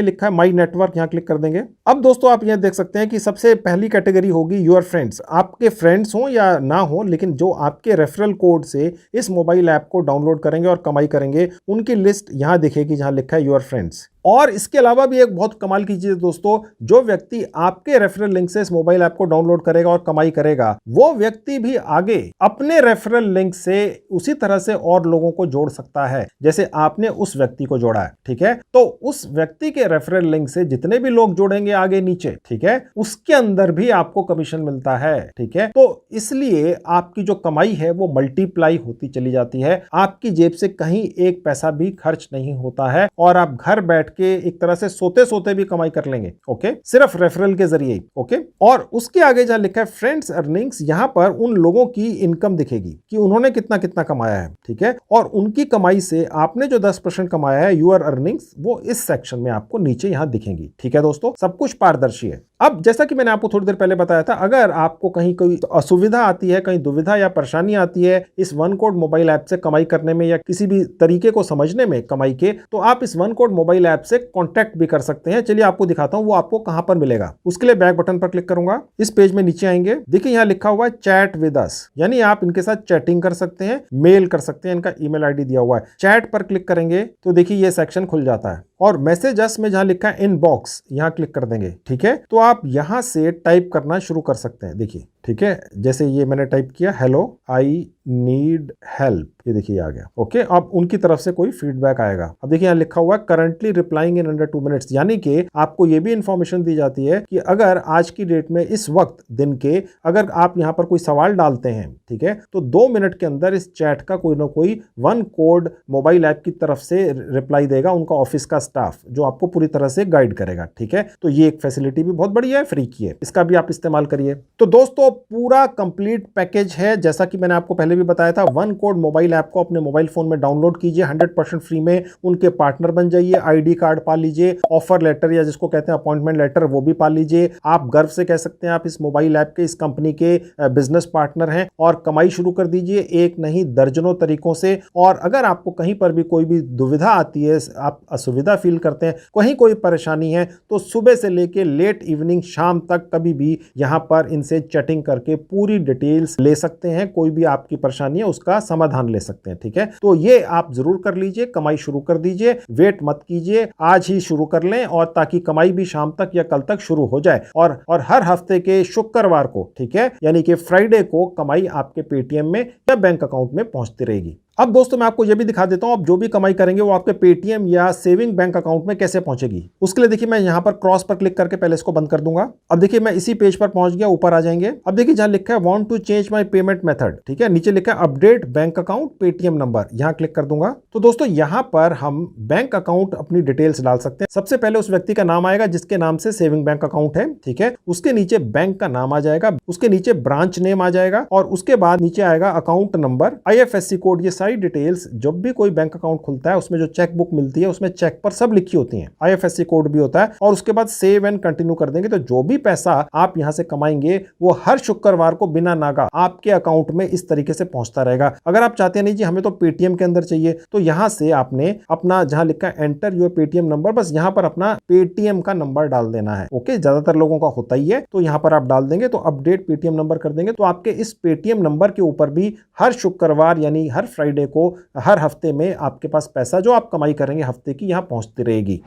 लिखा है माई नेटवर्क, यहां क्लिक कर देंगे। अब दोस्तों आप यहां देख सकते हैं कि सबसे पहली कैटेगरी होगी योर फ्रेंड्स। आपके फ्रेंड्स हो या ना हो, लेकिन जो आपके रेफरल कोड से इस मोबाइल ऐप को डाउनलोड करेंगे और कमाई करेंगे, उनकी लिस्ट यहां दिखेगी जहां लिखा है योर फ्रेंड्स। और इसके अलावा भी एक बहुत कमाल की चीज दोस्तों, जो व्यक्ति आपके रेफरल लिंक से इस मोबाइल ऐप को डाउनलोड करेगा और कमाई करेगा, वो व्यक्ति भी आगे अपने रेफरल लिंक से उसी तरह से और लोगों को जोड़ सकता है जैसे आपने उस व्यक्ति को जोड़ा है। ठीक है, तो उस व्यक्ति के रेफरल लिंक से जितने भी लोग जोड़ेंगे आगे नीचे, ठीक है, उसके अंदर भी आपको कमीशन मिलता है। ठीक है, तो इसलिए आपकी जो कमाई है वो मल्टीप्लाई होती चली जाती है। आपकी जेब से कहीं एक पैसा भी खर्च नहीं होता है और आप घर बैठ के एक तरह से सोते सोते भी कमाई कर लेंगे। ओके, सिर्फ रेफरल के जरिए। ओके, और उसके आगे जहां लिखा है फ्रेंड्स अर्निंग्स, यहां पर उन लोगों की इनकम दिखेगी कि उन्होंने कितना कितना कमाया है। ठीक है, और उनकी कमाई से आपने जो 10% कमाया है, यूर अर्निंग्स, वो इस सेक्शन में आपको नीचे यहां दिखेंगी। ठीक है दोस्तों, सब कुछ पारदर्शी है। अब जैसा कि मैंने आपको थोड़ी देर पहले बताया था, अगर आपको कहीं कोई असुविधा आती है, कहीं दुविधा या परेशानी आती है इस वन कोड मोबाइल ऐप से कमाई करने में या किसी भी तरीके को समझने में कमाई के, तो आप इस वन कोड मोबाइल ऐप से कांटेक्ट भी कर सकते हैं। चलिए आपको दिखाता हूं वो आपको कहां पर मिलेगा। उसके लिए बैक बटन पर क्लिक करूंगा। इस पेज में नीचे आएंगे, देखिए यहां लिखा हुआ है चैट विद अस, यानी आप इनके साथ चैटिंग कर सकते हैं, मेल कर सकते हैं। इनका ईमेल आईडी दिया हुआ है। चैट पर क्लिक करेंगे तो देखिए ये सेक्शन खुल जाता है और मैसेज अस में जहां लिखा है इनबॉक्स, यहां क्लिक कर देंगे। ठीक है, तो आप यहां से टाइप करना शुरू कर सकते हैं। देखिए, ठीक है, जैसे ये मैंने टाइप किया हेलो आई नीड हेल्प, ये देखिए आ गया। ओके, अब उनकी तरफ से कोई फीडबैक आएगा। अब देखिए यहाँ लिखा हुआ है currently replying in under 2 minutes, यानी कि आपको ये भी इंफॉर्मेशन दी जाती है कि अगर आज की डेट में इस वक्त दिन के अगर आप यहाँ पर कोई सवाल डालते हैं, ठीक है, तो 2 मिनट के अंदर इस चैट का कोई ना कोई वन कोड मोबाइल ऐप की तरफ से रिप्लाई देगा उनका ऑफिस का स्टाफ, जो आपको पूरी तरह से गाइड करेगा। ठीक है, तो ये एक फैसिलिटी भी बहुत बढ़िया है, फ्री की है, इसका भी आप इस्तेमाल करिए। तो दोस्तों पूरा कंप्लीट पैकेज है, जैसा कि मैंने आपको पहले भी बताया था। वन कोड मोबाइल ऐप को अपने मोबाइल फोन में डाउनलोड कीजिए, 100% फ्री में उनके पार्टनर बन जाइए, आईडी कार्ड पा लीजिए, ऑफर लेटर या जिसको कहते हैं अपॉइंटमेंट लेटर वो भी पा लीजिए। आप गर्व से कह सकते हैं आप इस मोबाइल ऐप के, इस कंपनी के बिजनेस पार्टनर हैं और कमाई शुरू कर दीजिए, एक नहीं दर्जनों तरीकों से। और अगर आपको कहीं पर भी कोई भी दुविधा आती है, आप असुविधा फील करते हैं, कहीं कोई परेशानी है, तो सुबह से लेके लेट इवनिंग शाम तक कभी भी यहां पर इनसे चैटिंग करके पूरी डिटेल्स ले सकते हैं। कोई भी आपकी परेशानी है उसका समाधान ले सकते हैं। ठीक है, तो ये आप जरूर कर लीजिए, कमाई शुरू कर दीजिए, वेट मत कीजिए, आज ही शुरू कर लें, और ताकि कमाई भी शाम तक या कल तक शुरू हो जाए। और हर हफ्ते के शुक्रवार को, ठीक है, यानी कि फ्राइडे को कमाई आपके पेटीएम में या बैंक अकाउंट में पहुंचती रहेगी। अब दोस्तों मैं आपको यह भी दिखा देता हूं, आप जो भी कमाई करेंगे वो आपके पेटीएम या सेविंग बैंक अकाउंट में कैसे पहुंचेगी। उसके लिए देखिए मैं यहां पर क्रॉस पर क्लिक करके पहले इसको बंद कर दूंगा। अब देखिए मैं इसी पेज पर पहुंच गया, ऊपर आ जाएंगे। अब देखिए जहां लिखा है want to change my payment method, ठीक है, नीचे लिखा है update bank account Paytm number, यहां क्लिक कर दूंगा। तो दोस्तों यहां पर हम बैंक अकाउंट अपनी डिटेल्स डाल सकते हैं। सबसे पहले उस व्यक्ति का नाम आएगा जिसके नाम से सेविंग बैंक अकाउंट है, ठीक है, उसके नीचे बैंक का नाम आ जाएगा, उसके नीचे ब्रांच नेम आ जाएगा और उसके बाद नीचे आएगा अकाउंट नंबर, आईएफएससी कोड। ये सारी डिटेल्स जब भी कोई बैंक अकाउंट खुलता है उसमें जो चेक बुक मिलती है उसमें चेक पर सब लिखी होती है, आईएफएससी कोड भी होता है। और उसके बाद सेव एंड कंटिन्यू कर देंगे तो जो भी पैसा आप यहां से कमाएंगे वो हर शुक्रवार को बिना नागा आपके अकाउंट में इस तरीके से पहुंचता रहेगा। अगर आप चाहते हैं नहीं जी हमें तो पेटीएम के अंदर चाहिए, तो यहां से आपने अपना जहां लिखा है एंटर योर पेटीएम नंबर, बस यहां पर अपना पेटीएम का नंबर डाल देना है। ओके, ज्यादातर लोगों का होता ही है, तो यहां पर आप डाल देंगे। तो अपडेट पेटीएम नंबर कर देंगे तो आपके इस पेटीएम नंबर के ऊपर भी हर शुक्रवार यानी हर फ्राइडे को हर हफ्ते में आपके पास पैसा जो आप कमाई करेंगे हफ्ते की यहां पहुंचती रहेगी।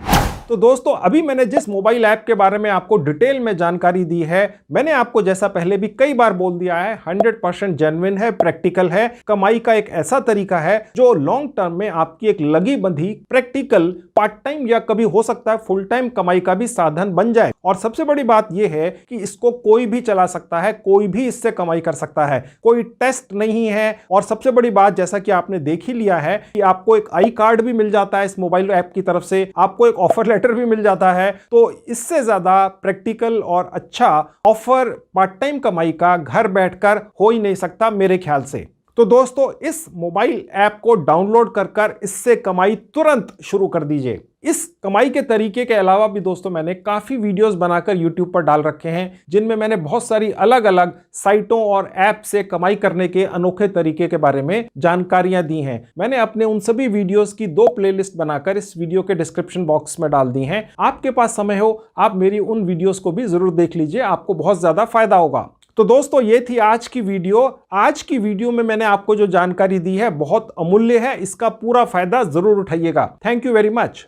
तो दोस्तों अभी मैंने जिस मोबाइल ऐप के बारे में आपको डिटेल में जानकारी दी है, मैंने आपको जैसा पहले भी कई बार बोल दिया है 100% जेन्युइन है, प्रैक्टिकल है, कमाई का एक ऐसा तरीका है जो लॉन्ग टर्म में आपकी एक लगी बंधी प्रैक्टिकल पार्ट टाइम या कभी हो सकता है फुल टाइम कमाई का भी साधन बन जाए। और सबसे बड़ी बात यह है कि इसको कोई भी चला सकता है, कोई भी इससे कमाई कर सकता है, कोई टेस्ट नहीं है। और सबसे बड़ी बात जैसा कि आपने देख ही लिया है कि आपको एक आई कार्ड भी मिल जाता है इस मोबाइल ऐप की तरफ से, आपको एक ऑफर लेटर भी मिल जाता है। तो इससे ज्यादा प्रैक्टिकल और अच्छा ऑफर पार्ट टाइम कमाई का घर बैठकर हो ही नहीं सकता मेरे ख्याल से। तो दोस्तों इस मोबाइल ऐप को डाउनलोड कर इससे कमाई तुरंत शुरू कर दीजिए। इस कमाई के तरीके के अलावा भी दोस्तों मैंने काफी वीडियोस बनाकर YouTube पर डाल रखे हैं जिनमें मैंने बहुत सारी अलग अलग साइटों और ऐप से कमाई करने के अनोखे तरीके के बारे में जानकारियां दी हैं। मैंने अपने उन सभी वीडियोस की 2 प्लेलिस्ट बनाकर इस वीडियो के डिस्क्रिप्शन बॉक्स में डाल दी हैं। आपके पास समय हो आप मेरी उन वीडियोस को भी जरूर देख लीजिए, आपको बहुत ज्यादा फायदा होगा। तो दोस्तों ये थी आज की वीडियो। आज की वीडियो में मैंने आपको जो जानकारी दी है बहुत अमूल्य है, इसका पूरा फायदा जरूर उठाइएगा। Thank you very much.